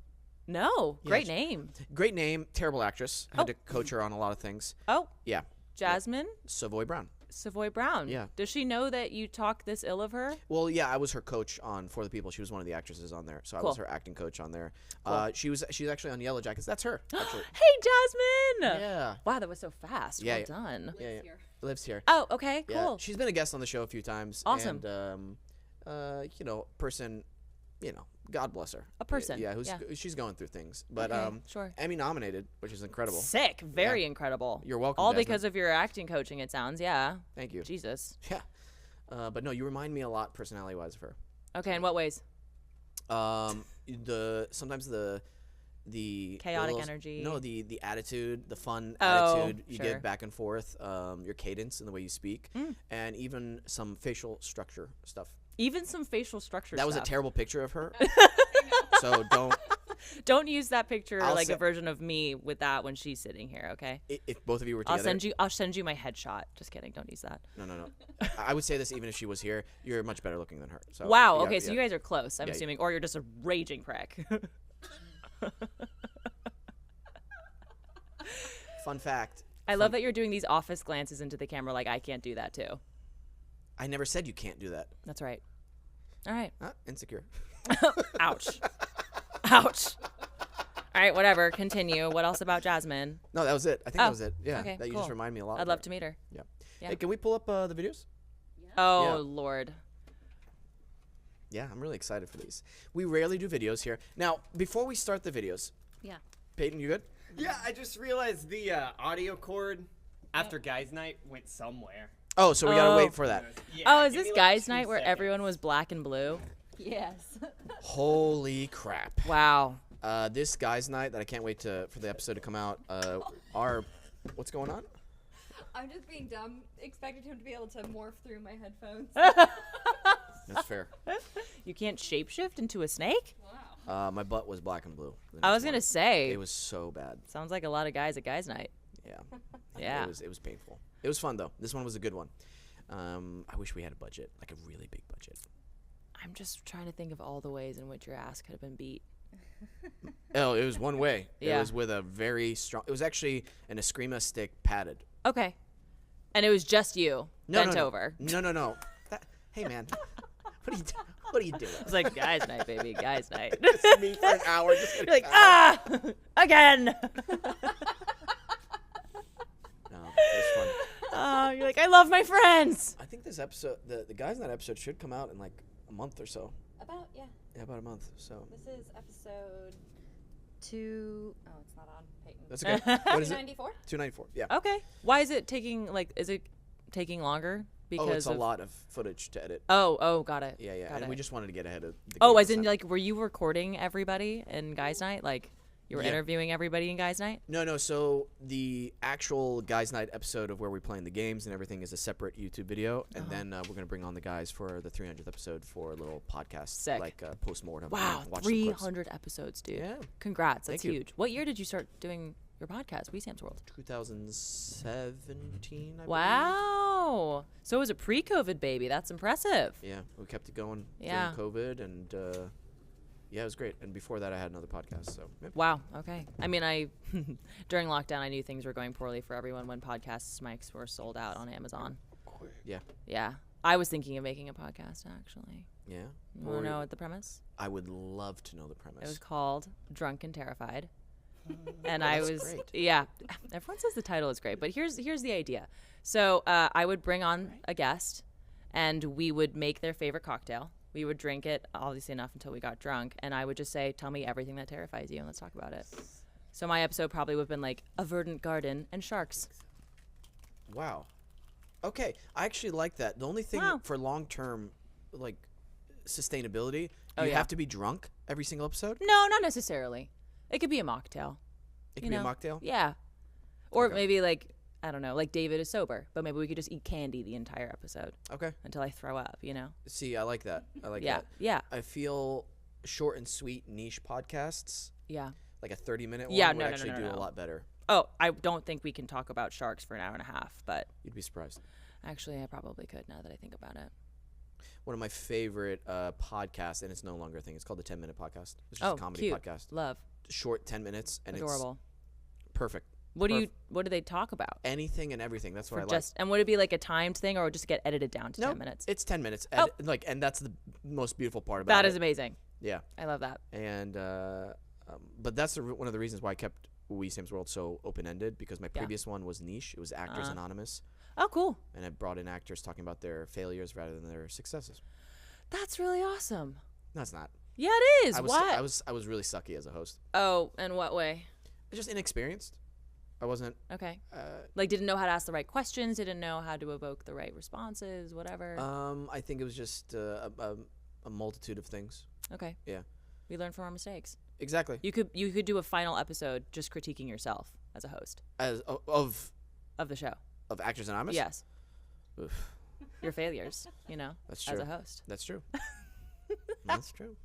No. Yeah, Great she- name. Great name, terrible actress. Had to coach her on a lot of things. Oh, Yeah, Jasmine Savoy Brown. Savoy Brown. Yeah. Does she know that you talk this ill of her? Well, yeah, I was her coach on For the People. She was one of the actresses on there, so I was Cool. her acting coach on there. She's actually on Yellow Jackets. That's her. Actually. Hey, Jasmine. Yeah. Wow, that was so fast. Yeah, well yeah. done. Yeah, lives here. Oh, okay, Yeah, cool. she's been a guest on the show a few times. Awesome. And person, God bless her. A person, Yeah, yeah. she's going through things. But Okay, sure. Emmy nominated, which is incredible. Sick. Very incredible. You're welcome, All Jasmine. because of your acting coaching, it sounds. Yeah. Thank you. Jesus. Yeah. But no, you remind me a lot personality wise of her. Okay, in what ways? Sometimes the Chaotic little- energy. No, the attitude, the fun Oh, attitude you sure. give back and forth, your cadence and the way you speak, and even some facial structure stuff. Even some facial structure That was a stuff. terrible picture of her. So Don't use that picture I'll like se- a version of me with that when she's sitting here, okay? if both of you were I'll together. send you my headshot. Just kidding. Don't use that. No. I would say this even if she was here. You're much better looking than her. So Wow. yeah, Okay, so yeah. you guys are close, I'm Yeah, assuming, or you're just a raging prick. Fun fact. I love that you're doing these office glances into the camera like I can't do that too. I never said you can't do that. That's right. All right. Insecure. Ouch. Ouch. All right, whatever. Continue. What else about Jasmine? No, that was it. I think Oh, that was it. Yeah. okay, that you cool. just remind me a lot. I'd of love her. to meet her. Yeah. Yeah. Hey, can we pull up the videos? Oh, Yeah. Lord. Yeah, I'm really excited for these. We rarely do videos here. Now, before we start the videos, Yeah. Peyton, you good? Yeah, I just realized the audio cord after guys' night went somewhere. Oh, so we gotta Oh. wait for that. Yeah, Oh, is give this me, like, guys' 2 night where seconds. everyone was black and blue? Yes. Holy crap! Wow. This guys' night that I can't wait for the episode to come out. What's going on? I'm just being dumb. Expected him to be able to morph through my headphones. That's fair. You can't shapeshift into a snake? My butt was black and blue. I was gonna say. It was so bad. Sounds like a lot of guys at guys' night. Yeah. Yeah. It was painful. It was fun though. This one was a good one. I wish we had a budget, like a really big budget. I'm just trying to think of all the ways in which your ass could have been beat. Oh, it was one way. Yeah. It was with a very strong. It was actually an Eskrima stick padded. Okay. And it was just you bent over. No. Hey man, what are you doing? It's like guys' night, baby, guys' night. Just me for an hour. Just You're like, again. No, it was fun. You're like, I love my friends. I think this episode, the guys in that episode, should come out in like a month or so. About, yeah. Yeah, about a month. So This is episode 2. Oh, it's not on. Peyton. that's okay. What is it? 294? 294. Yeah. Okay. Why is it taking longer? Because It's a lot of footage to edit. Oh, got it. Yeah. Got And it. we just wanted to get ahead of the Oh, game as this in time. like, were you recording everybody in guys' night? Like, you were Yeah. interviewing everybody in guys' night? No. So the actual guys' night episode of where we're playing the games and everything is a separate YouTube video, and then we're gonna bring on the guys for the 300th episode for a little podcast, Sick. like post-mortem. Wow, and watch some clips. 300 episodes, dude. Yeah. Congrats, that's Thank you. huge. What year did you start doing your podcast, Wesam's World? 2017. I believe. Wow. So it was a pre-COVID baby. That's impressive. Yeah, we kept it going Yeah. during COVID, and yeah, it was great. And before that, I had another podcast. So yeah. Wow. Okay. I mean, during lockdown, I knew things were going poorly for everyone when podcasts mics were sold out on Amazon. Yeah. Yeah. I was thinking of making a podcast, actually. Yeah. You want to know what the premise? I would love to know the premise. It was called Drunk and Terrified. And I that's was, great. yeah, everyone says the title is great, but here's the idea. So I would bring on a guest, and we would make their favorite cocktail. We would drink it, obviously enough until we got drunk, and I would just say, tell me everything that terrifies you, and let's talk about it. So my episode probably would have been like, a verdant garden and sharks. Wow. Okay, I actually like that. The only thing Wow. for long-term, like, sustainability, Oh, you yeah. have to be drunk every single episode? No, not necessarily. It could be a mocktail. It you can be a know? mocktail? Yeah. Or Okay. maybe like, I don't know, like David is sober, but maybe we could just eat candy the entire episode Okay. until I throw up, you know? See, I like that. I like Yeah. that. Yeah. I feel short and sweet niche podcasts, Yeah. like a 30-minute Yeah, one, would no, actually do no. a lot better. Oh, I don't think we can talk about sharks for an hour and a half, but You'd be surprised. actually I probably could now that I think about it. One of my favorite podcasts, and it's no longer a thing. It's called the 10-Minute Podcast. It's just Oh, a comedy cute. podcast. Love. Short 10 minutes, and Adorable. it's perfect. What do they talk about? Anything and everything. That's what I For like. just and would it be like a timed thing or just get edited down to 10 minutes? It's 10 minutes. Oh. And that's the most beautiful part about it. That is amazing. Yeah. I love that. And but that's one of the reasons why I kept Wesam's World so open-ended, because my previous one was niche. It was Actors Anonymous, Oh, cool. and I brought in actors talking about their failures rather than their successes. That's really awesome. No, it's not. Yeah, it is. I was Why? I was really sucky as a host. Oh, in what way? Just inexperienced. I wasn't. Okay. Like didn't know how to ask the right questions, didn't know how to evoke the right responses, whatever. I think it was just a multitude of things. Okay. Yeah. We learn from our mistakes. Exactly. You could do a final episode just critiquing yourself as a host As of the show. of Actors Anonymous. Yes. Oof. Your failures, you know, That's as true. a host. That's true. That's true.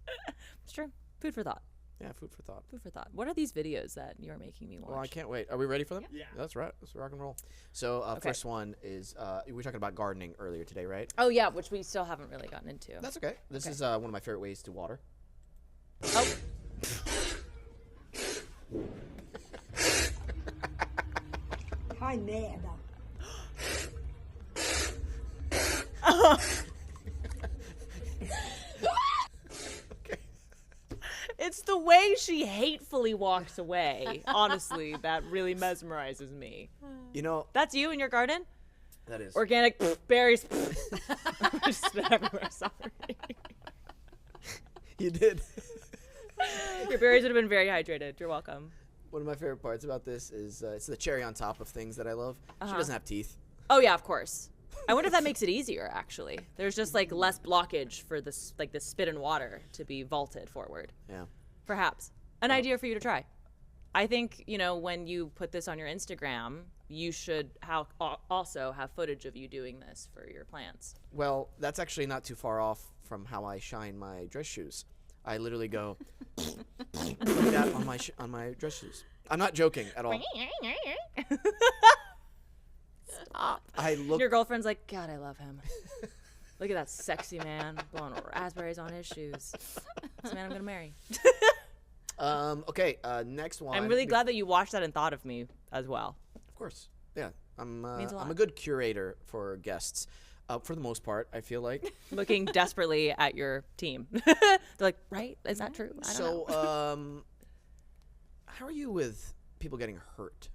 It's true. Food for thought. Yeah, food for thought. Food for thought. What are these videos that you're making me watch? Well, I can't wait. Are we ready for them? Yeah. That's right. Let's rock and roll. So, first one is we were talking about gardening earlier today, right? Oh yeah, which we still haven't really gotten into. That's okay. This is one of my favorite ways to water. Oh. Fai merda. It's the way she hatefully walks away. Honestly, that really mesmerizes me. You know, That's you in your garden? that is. Organic berries. Just spit everywhere. Sorry. You did. Your berries would have been very hydrated. You're welcome. One of my favorite parts about this is it's the cherry on top of things that I love. She doesn't have teeth. Oh yeah, of course. I wonder if that makes it easier. Actually, there's just like less blockage for this, like the spit and water to be vaulted forward. Yeah. Perhaps an idea for you to try. I think when you put this on your Instagram, you should also have footage of you doing this for your plants. Well, that's actually not too far off from how I shine my dress shoes. I literally go like that on my dress shoes. I'm not joking at all. Stop. I look. Your girlfriend's like, God, I love him. Look at that sexy man blowing raspberries on his shoes. That's the man I'm gonna marry. Okay. Next one. I'm really glad that you watched that and thought of me as well. Of course. Yeah. Means a lot. I'm a good curator for guests. For the most part, I feel like. Looking desperately at your team. They're like, right? Is that true? I don't know. How are you with people getting hurt?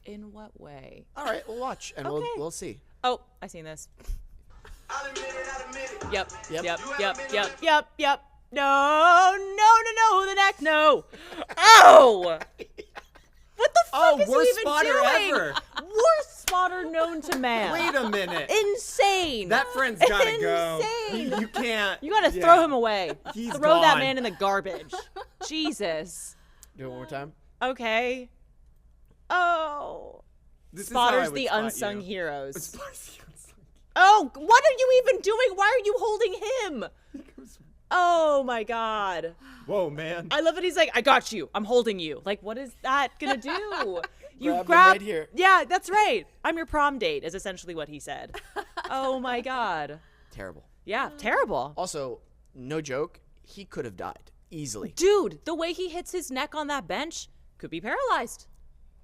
In what way? All right, we'll watch and Okay. we'll see. Oh, I seen this. Yep. Yep. Yep. No, the neck, no. Oh! What the fuck is he worst even spotter doing? ever. Worst spotter known to man. Wait a minute. Insane. That friend's gotta go. Insane. You can't. You gotta throw him away. He's Throw that gone. man in the garbage. Jesus. Do it one more time. Okay. Oh. This is how I Spotters would the spot unsung you. heroes. Spotters the unsung Oh, what are you even doing? Why are you holding him? Oh my God. Whoa, man. I love that he's like, I got you. I'm holding you. Like, what is that gonna do? You Grab him right here. Yeah, that's right. I'm your prom date is essentially what he said. Oh my God. Terrible. Yeah, terrible. Also, no joke, he could have died easily. Dude, the way he hits his neck on that bench could be paralyzed.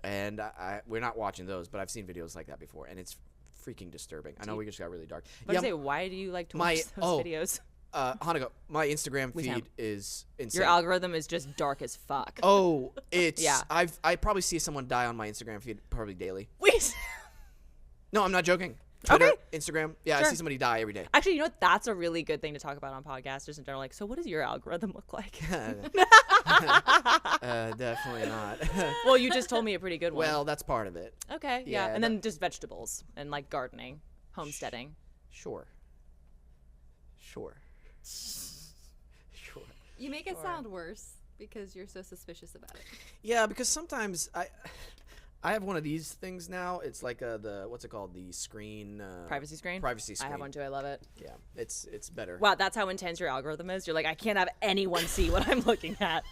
And we're not watching those, but I've seen videos like that before, and it's freaking disturbing. I know we just got really dark. But I say, why do you like to watch those videos? Hanako, my Instagram Wesam. feed is insane. Your algorithm is just dark as fuck. Oh, it's Yeah. I probably see someone die on my Instagram feed probably daily. Wait. No, I'm not joking. Twitter, Okay. Instagram. Yeah, Sure. I see somebody die every day. Actually, you know what? That's a really good thing to talk about on podcasts, just in general. Like, so what does your algorithm look like? Definitely not. Well, you just told me a pretty good one. Well, that's part of it. Okay, yeah, and then just vegetables and like gardening, homesteading. Sure. Sure. You make it sound worse because you're so suspicious about it. Yeah, because sometimes I have one of these things now. It's like the what's it called? The screen Privacy screen? Privacy screen. I have one too. I love it. Yeah, it's better. Wow, that's how intense your algorithm is. You're like, I can't have anyone see what I'm looking at.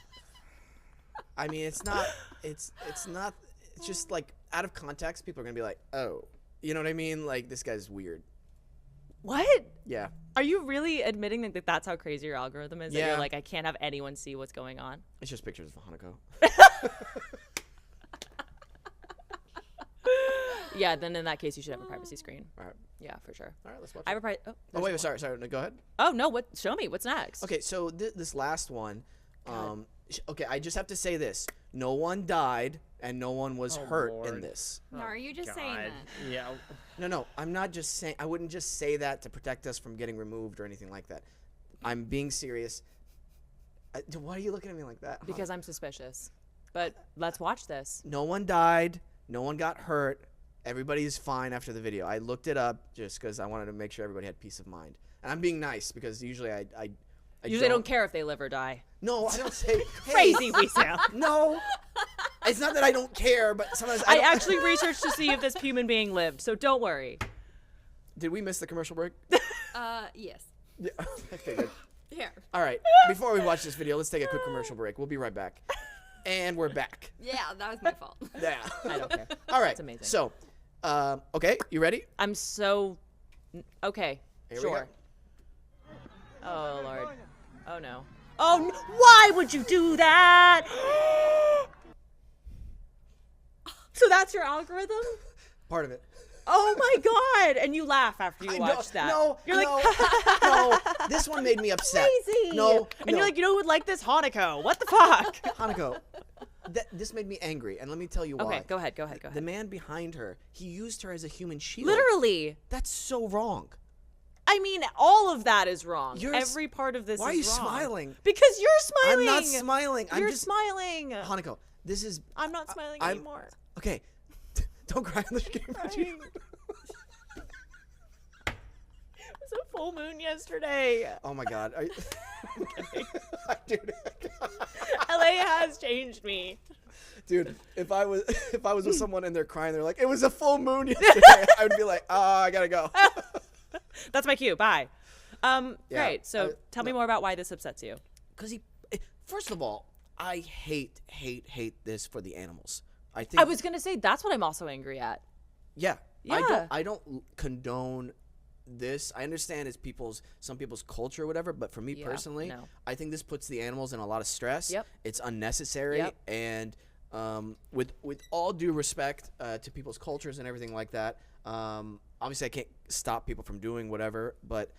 I mean, it's not. It's not. It's just like out of context, people are gonna be like, oh, you know what I mean? Like this guy's weird. What? Yeah. Are you really admitting that that's how crazy your algorithm is? That Yeah. you're like, I can't have anyone see what's going on. It's just pictures of Hanako. Yeah, then in that case, you should have a privacy screen. All right. Yeah, for sure. All right. Let's watch. I have a privacy. Oh, Oh there's wait, one. sorry. No, go ahead. Oh no! What? Show me. What's next? Okay, so this last one. Okay, I just have to say this: no one died and no one was hurt in Lord. this. No, are you just saying that? Yeah. No, I'm not just saying. I wouldn't just say that to protect us from getting removed or anything like that. I'm being serious. Why are you looking at me like that? Because I'm suspicious. But let's watch this. No one died. No one got hurt. Everybody's fine after the video. I looked it up just because I wanted to make sure everybody had peace of mind. And I'm being nice because usually I Usually don't care if they live or die. No, I don't say Crazy, Wesam. No, it's not that I don't care, but sometimes I don't- actually researched to see if this human being lived, so don't worry. Did we miss the commercial break? Yes. Yeah. Okay, good. Here. All right. Before we watch this video, let's take a quick commercial break. We'll be right back. And we're back. Yeah, that was my fault. Yeah. I don't care. All right. That's amazing. So, okay, you ready? I'm so... Okay, Here we sure. go. Oh, Lord. Oh, no. Oh, no. Why would you do that? So that's your algorithm? Part of it. Oh, my God. And you laff after you watch that. No, You're like, no. This one made me upset. crazy. No, And you're like, you know who would like this? Hanako. What the fuck? Hanako, this made me angry, and let me tell you why. Okay, go ahead. The man behind her, he used her as a human shield. Literally. That's so wrong. I mean, all of that is wrong. You're Every part of this why are is you wrong. smiling? Because you're smiling. I'm not smiling. You're I'm just smiling. Hanako, this is. I'm not smiling I'm- anymore. Okay. Don't cry on the camera. Crying. It was a full moon yesterday. Oh my God. Are you... Dude. LA has changed me. Dude, if I was with someone and they're crying, they're like, it was a full moon yesterday, I would be like, I gotta go. That's my cue. Bye. Yeah, Great. So tell me more about why this upsets you. Because first of all, I hate this for the animals. I think I was gonna say that's what I'm also angry at. Yeah. Yeah. I don't condone this. I understand it's some people's culture or whatever, but for me personally, no. I think this puts the animals in a lot of stress. Yep. It's unnecessary. Yep. And with all due respect to people's cultures and everything like that, obviously I can't stop people from doing whatever, but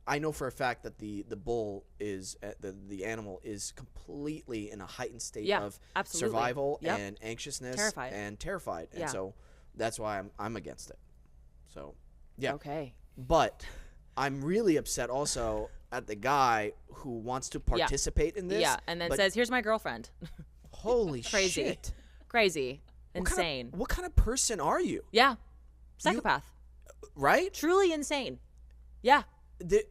I know for a fact that the bull is the animal is completely in a heightened state of absolutely. survival Yep. and anxiousness Terrified. and Yeah. so that's why I'm against it. So yeah. Okay. But I'm really upset also at the guy who wants to participate in this. Yeah, and then but says, "Here's my girlfriend." holy Crazy. shit. Crazy. Insane. What kind of person are you? Yeah. Psychopath. Right? Truly insane. Yeah. I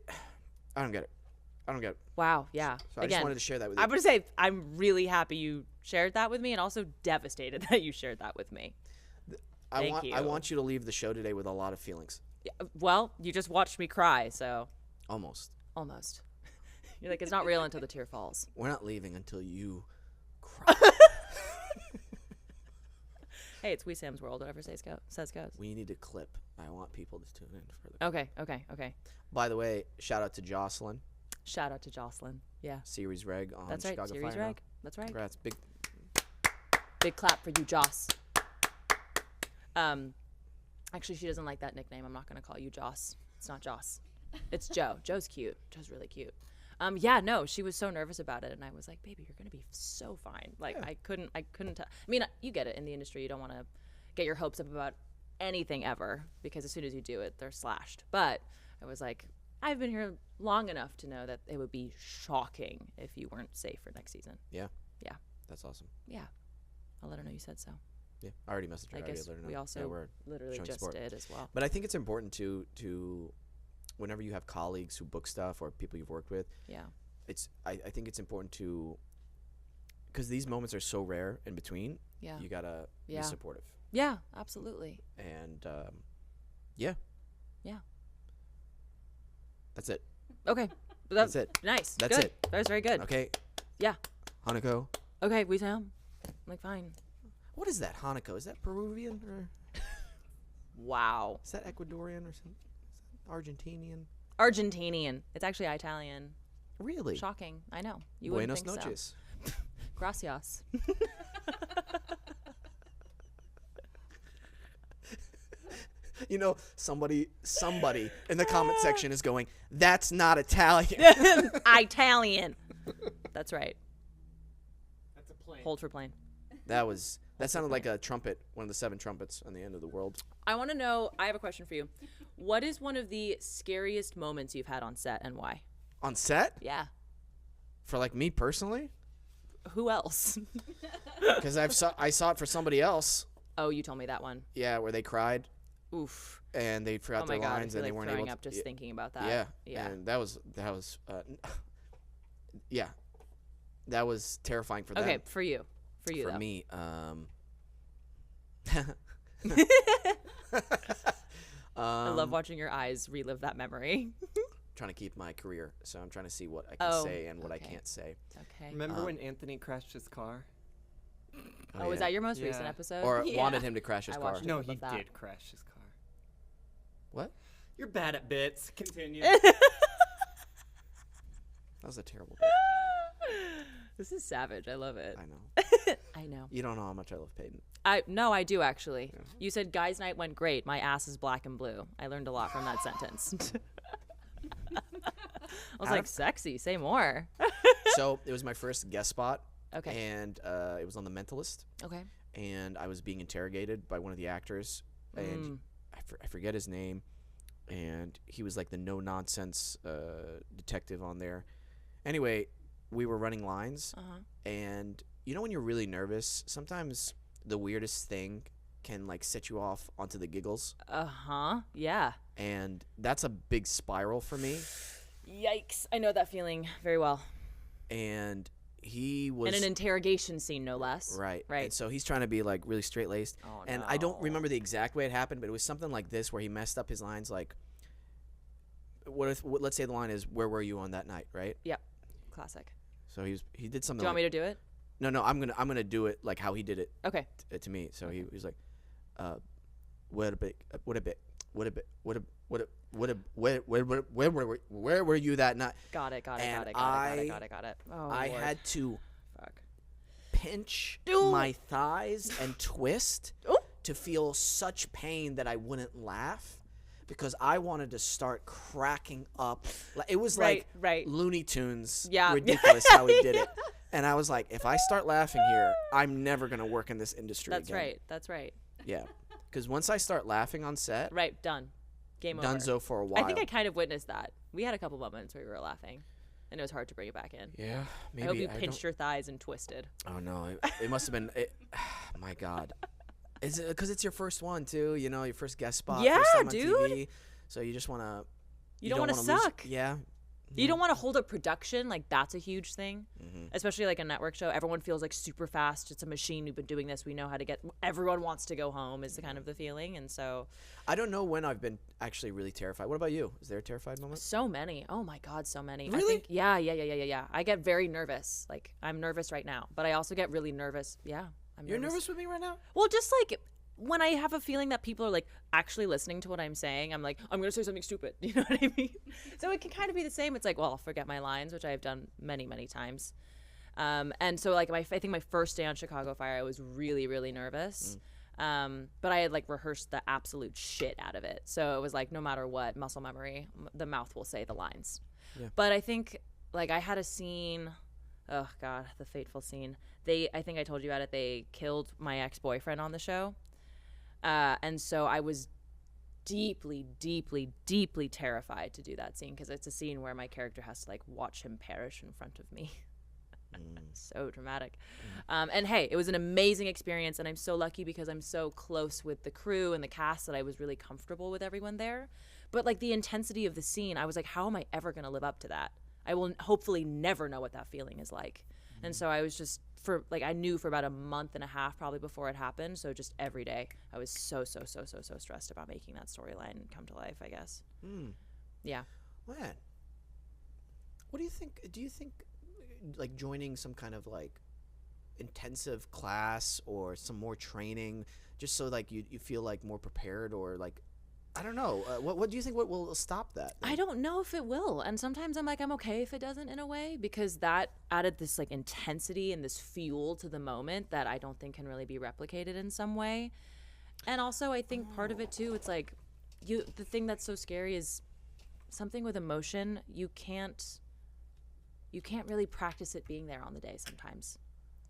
don't get it. Wow. Yeah. So I just wanted to share that with you. I'm going to say I'm really happy you shared that with me and also devastated that you shared that with me. Thank you. I want you to leave the show today with a lot of feelings. Yeah, well, you just watched me cry, so Almost. You're like, it's not real until the tear falls. We're not leaving until you cry. Hey, it's Wesam's world. Whatever says goes. We need a clip. I want people to tune in for the Okay. By the way, shout out to Jocelyn. Shout out to Jocelyn. Yeah. Series Reg on That's right. Chicago Series Fire. Reg. That's right. Congrats. Big clap for you, Joss. Actually, she doesn't like that nickname. I'm not going to call you Joss. It's not Joss. It's Joe. Joe's cute. Joe's really cute. Yeah, no, she was so nervous about it, and I was like, "Baby, you're gonna be so fine." Like, I couldn't tell. I mean, you get it in the industry. You don't want to get your hopes up about anything ever because as soon as you do it, they're slashed. But I was like, I've been here long enough to know that it would be shocking if you weren't safe for next season. Yeah. Yeah. That's awesome. Yeah, I'll let her know you said so. Yeah. I already messaged her. I guess let her know. we also we're literally showing just support. did as well. But I think it's important to whenever you have colleagues who book stuff or people you've worked with, Yeah. I think it's important to, because these moments are so rare in between. Yeah. You gotta Yeah. be supportive. Yeah, absolutely. And yeah. Yeah. That's it. Okay. That's it. Nice. That's Good. it. That was very good. Okay. Yeah. Hanako. Okay, we sound like fine. What is that, Hanako? Is that Peruvian or Wow. is that Ecuadorian or something? Is that Argentinian? Argentinian. It's actually Italian. Really? Shocking. I know. You Buenos wouldn't think noches. so. Gracias. You know, somebody in the comment section is going, "That's not Italian." Italian. That's right. That's a plane. Hold for plane. That sounded like a trumpet, one of the 7 trumpets on the end of the world. I want to know, I have a question for you. What is one of the scariest moments you've had on set and why? On set? Yeah. For like me personally? Who else? Because I saw it for somebody else. Oh, you told me that one. Yeah, where they cried Oof. and they forgot Oh my their God, I lines feel and they like weren't throwing able up to. just thinking about that. Yeah. Yeah. And that was yeah. That was terrifying for them. Okay, for you. For you, For though. me, I love watching your eyes relive that memory. trying to keep my career, so I'm trying to see what I can say and what I can't say. Okay. Remember when Anthony crashed his car? Oh, was that your most recent Yeah. episode? Or Yeah. wanted him to crash his I car. watched it. No, Love he that. did crash his car. What? You're bad at bits. Continue. That was a terrible bit. This is savage. I love it. I know. I know. You don't know how much I love Peyton. No, I do actually. You said guys' night went great. My ass is black and blue. I learned a lot from that sentence. I was like, sexy. Say more. So it was my first guest spot. Okay. And it was on The Mentalist. Okay. And I was being interrogated by one of the actors. And I forget his name. And he was like the no-nonsense detective on there. Anyway, we were running lines. And you know when you're really nervous, sometimes the weirdest thing can like set you off onto the giggles. Yeah. And that's a big spiral for me. Yikes. I know that feeling very well. And he was in an interrogation scene, no less. right. Right. And so he's trying to be like really straight laced. Oh, and I don't no. remember the exact way it happened, but it was something like this where he messed up his lines. Like, let's say the line is, "Where were you on that night?" Right. Yep. Classic. So he did something. Do you want me to do it? No, I'm gonna do it like how he did it Okay. to me. So he was like, where were you that night? Got it. And Got it. Oh, I Lord. had to Fuck. pinch Ooh. my thighs and twist Ooh. to feel such pain that I wouldn't laugh because I wanted to start cracking up. It was like Right. Looney Tunes, Yeah. ridiculous how he did it. And I was like, if I start laughing here, I'm never gonna work in this industry again. That's right. Yeah, because once I start laughing on set, Right. Done. Game over. Dunzo for a while. I think I kind of witnessed that. We had a couple moments where we were laughing, and it was hard to bring it back in. Yeah, maybe. I hope you don't- pinched your thighs and twisted. Oh no, it must have been. My God, is it because it's your first one too? You know, your first guest spot. Yeah, first time on dude. TV, so you just want to. You don't wanna wanna suck. Yeah. You don't want to hold up production. Like, that's a huge thing, especially like a network show. Everyone feels like super fast. It's a machine. We've been doing this. We know how to get. Everyone wants to go home is the kind of the feeling. And so I don't know when I've been actually really terrified. What about you? Is there a terrified moment? so many. Oh my God, so many. I Really? think, yeah. I get very nervous. Like, I'm nervous right now, but I also get really nervous. Yeah. You're nervous with me right now? Well, just like when I have a feeling that people are like actually listening to what I'm saying, I'm like, I'm going to say something stupid. You know what I mean? So it can kind of be the same. It's like, well, I'll forget my lines, which I've done many, many times. And so like I think my first day on Chicago Fire, I was really, really nervous. But I had like rehearsed the absolute shit out of it. So it was like, no matter what, muscle memory, the mouth will say the lines. Yeah. But I think like I had a scene, oh God, the fateful scene. I think I told you about it. They killed my ex-boyfriend on the show. And so I was deeply, deeply, deeply terrified to do that scene because it's a scene where my character has to like watch him perish in front of me. So dramatic. And hey, it was an amazing experience, and I'm so lucky because I'm so close with the crew and the cast that I was really comfortable with everyone there. But like the intensity of the scene, I was like, how am I ever going to live up to that? I will hopefully never know what that feeling is like. And so I was just I knew for about a month and a half probably before it happened. So just every day I was so stressed about making that storyline come to life, I guess. Yeah. Man, what do you think? Do you think like joining some kind of like intensive class or some more training just so like you feel like more prepared or like I don't know. What do you think? What will stop that? I don't know if it will. And sometimes I'm like, I'm okay if it doesn't in a way, because that added this like intensity and this fuel to the moment that I don't think can really be replicated in some way. And also I think part of it too, it's like the thing that's so scary is something with emotion. You can't really practice it being there on the day sometimes.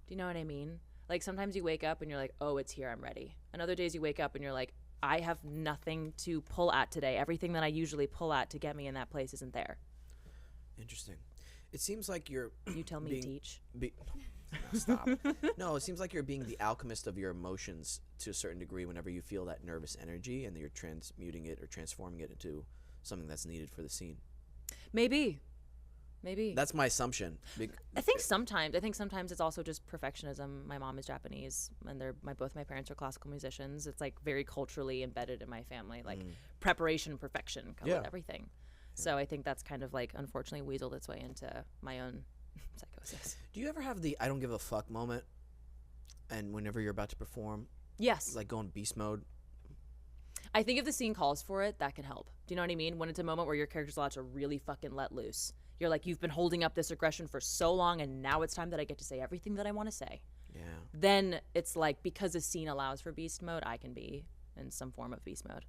Do you know what I mean? Like sometimes you wake up and you're like, oh, it's here, I'm ready. And other days you wake up and you're like, I have nothing to pull at today. Everything that I usually pull at to get me in that place isn't there. Interesting. It seems like you're. You tell me, teach. Stop. No, it seems like you're being the alchemist of your emotions to a certain degree whenever you feel that nervous energy and you're transmuting it or transforming it into something that's needed for the scene. Maybe. That's my assumption. I think sometimes it's also just perfectionism. My mom is Japanese, and both my parents are classical musicians. It's like very culturally embedded in my family, like preparation, perfection, come with everything. So I think that's kind of like unfortunately weaseled its way into my own psychosis. Do you ever have the I don't give a fuck moment? And whenever you're about to perform, Yes. like go in beast mode. I think if the scene calls for it, that can help. Do you know what I mean? When it's a moment where your character's allowed to really fucking let loose. You're like, you've been holding up this aggression for so long, and now it's time that I get to say everything that I want to say. Yeah. Then it's like, because the scene allows for beast mode, I can be in some form of beast mode.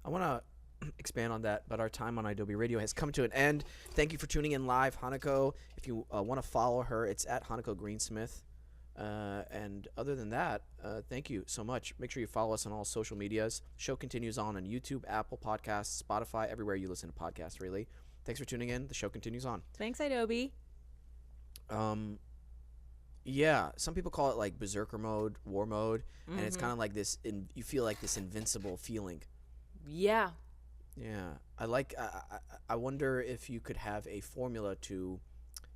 I want to expand on that, but our time on Adobe Radio has come to an end. Thank you for tuning in live, Hanako. If you want to follow her, it's at Hanako Greensmith. And other than that, thank you so much. Make sure you follow us on all social medias. Show continues on YouTube, Apple Podcasts, Spotify, everywhere you listen to podcasts, really. Thanks for tuning in. The show continues on. Thanks, Adobe. Yeah, some people call it like berserker mode, war mode, and it's kind of like this. You feel like this invincible feeling. Yeah. Yeah, I wonder if you could have a formula to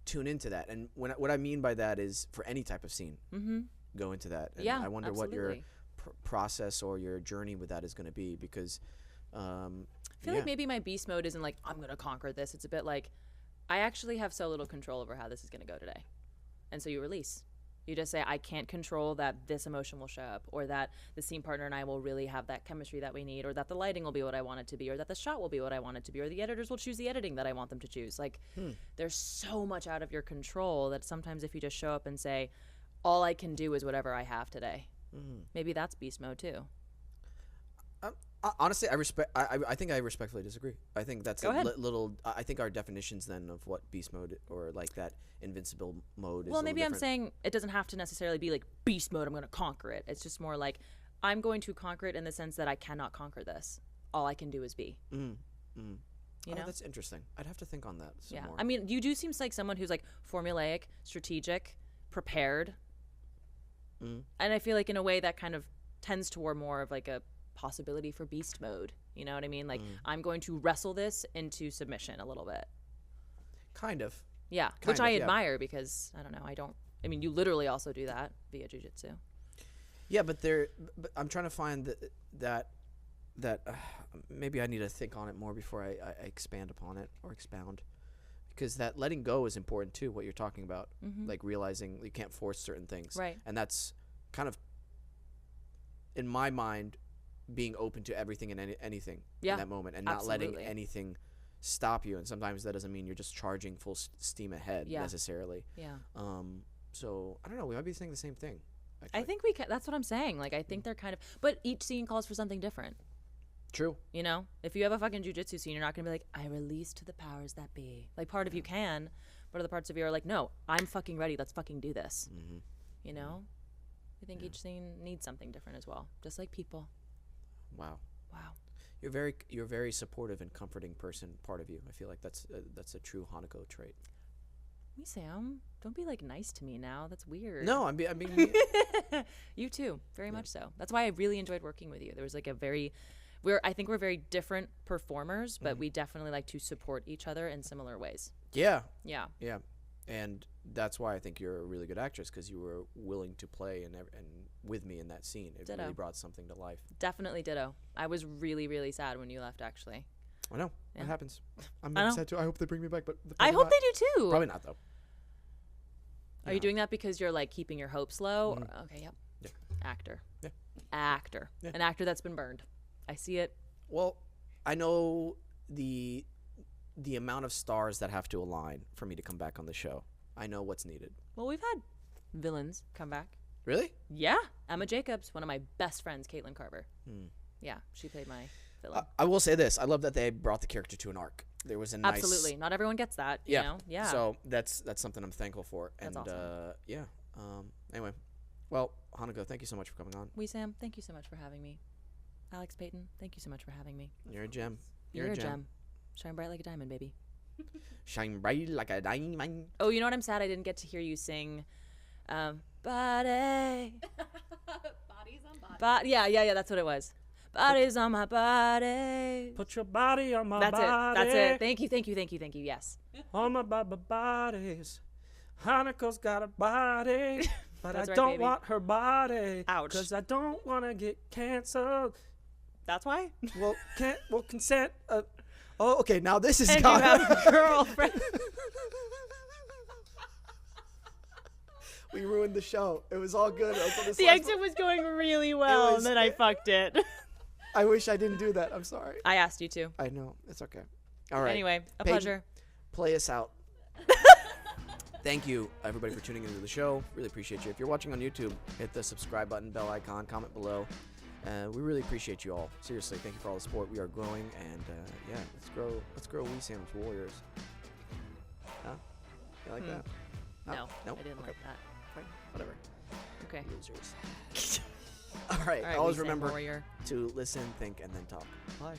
tune into that. And what I mean by that is for any type of scene, go into that. And Yeah, I wonder what your absolutely. process or your journey with that is going to be, because I feel like maybe my beast mode isn't like, I'm going to conquer this. It's a bit like, I actually have so little control over how this is going to go today. And so you release. You just say, I can't control that this emotion will show up, or that the scene partner and I will really have that chemistry that we need, or that the lighting will be what I want it to be, or that the shot will be what I want it to be, or the editors will choose the editing that I want them to choose. Like, there's so much out of your control that sometimes if you just show up and say, all I can do is whatever I have today, maybe that's beast mode too. Honestly, I think I respectfully disagree. I think that's Go ahead. little. I think our definitions then of what beast mode or like that invincible mode is. Well, a maybe little I'm different. saying it doesn't have to necessarily be like beast mode, I'm going to conquer it. It's just more like, I'm going to conquer it in the sense that I cannot conquer this. All I can do is be. You know? That's interesting. I'd have to think on that some Yeah. more. I mean, you do seem like someone who's like formulaic, strategic, prepared. And I feel like in a way that kind of tends toward more of like a possibility for beast mode. You know what I mean? Like, I'm going to wrestle this into submission a little bit. Kind of. Yeah. Kind Which I of, yeah. admire because, I don't know, I mean, you literally also do that via jiu-jitsu. Yeah, but I'm trying to find that maybe I need to think on it more before I expand upon it or expound, because that letting go is important too. What you're talking about, like realizing you can't force certain things, Right. And that's kind of, in my mind, being open to everything and anything in that moment, and not letting absolutely. anything stop you. And sometimes that doesn't mean you're just charging full steam ahead necessarily. Yeah. So I don't know. We might be saying the same thing. I think we can. That's what I'm saying. Like, I think they're kind of, but each scene calls for something different. True. You know, if you have a fucking jujitsu scene, you're not gonna be like, I release to the powers that be. Like, part of you can, but other parts of you are like, no, I'm fucking ready. Let's fucking do this. You know, I think each scene needs something different as well, just like people. Wow. Wow. You're very supportive and comforting person. Part of you. I feel like that's a true Hanako trait. Me, Sam, don't be like nice to me now. That's weird. No, I'm being. You too, very much so. That's why I really enjoyed working with you. There was like a very, I think we're very different performers, but we definitely like to support each other in similar ways. Yeah. Yeah. Yeah. And that's why I think you're a really good actress, because you were willing to play and with me in that scene. It Ditto. really brought something to life. Definitely ditto. I was really, really sad when you left, actually. I know. Yeah. It happens. I'm I know. upset too. I hope they bring me back, but I hope they do too. Probably not though. Are you doing that because you're like keeping your hopes low? Or, okay, yep. Yeah. Actor. Yeah. Actor. Yeah. An actor that's been burned. I see it. Well, I know the amount of stars that have to align for me to come back on the show. I know what's needed. Well, we've had villains come back. Really? Yeah. Emma Jacobs, one of my best friends, Caitlin Carver. Yeah, she played my villain. I will say this. I love that they brought the character to an arc. There was a nice... Absolutely. Not everyone gets that, you Yeah. know? Yeah. So that's something I'm thankful for. That's and awesome. yeah. Anyway, well, Hanako, thank you so much for coming on. Sam, thank you so much for having me. Alex Payton, thank you so much for having me. You're a gem. You're a gem. Shine bright like a diamond, baby. Shine bright like a diamond. Oh, you know what? I'm sad I didn't get to hear you sing Body. Bodies on bodies. Yeah, that's what it was. Bodies on my body. Put your body on my That's body. it. That's it. Thank you. Yes. On my bodies. Hanako's got a body, but That's I right, don't baby. want her body. Ouch. Because I don't want to get canceled. That's why. Well, consent. Oh, okay. Now this is And you gone. have a girlfriend. We ruined the show. It was all good. The exit was going really well, and then I fucked it. I wish I didn't do that. I'm sorry. I asked you to. I know. It's okay. All right. Anyway, a Peyton, pleasure. Play us out. Thank you, everybody, for tuning into the show. Really appreciate you. If you're watching on YouTube, hit the subscribe button, bell icon, comment below. We really appreciate you all. Seriously, thank you for all the support. We are growing, and yeah, let's grow Wesam's Warriors. Huh? You like that? No, Nope. I didn't Okay. like that. Fine. Whatever. Okay. Losers. All right. All right, Always Weasam remember Warrior. to listen, think, and then talk. Bye.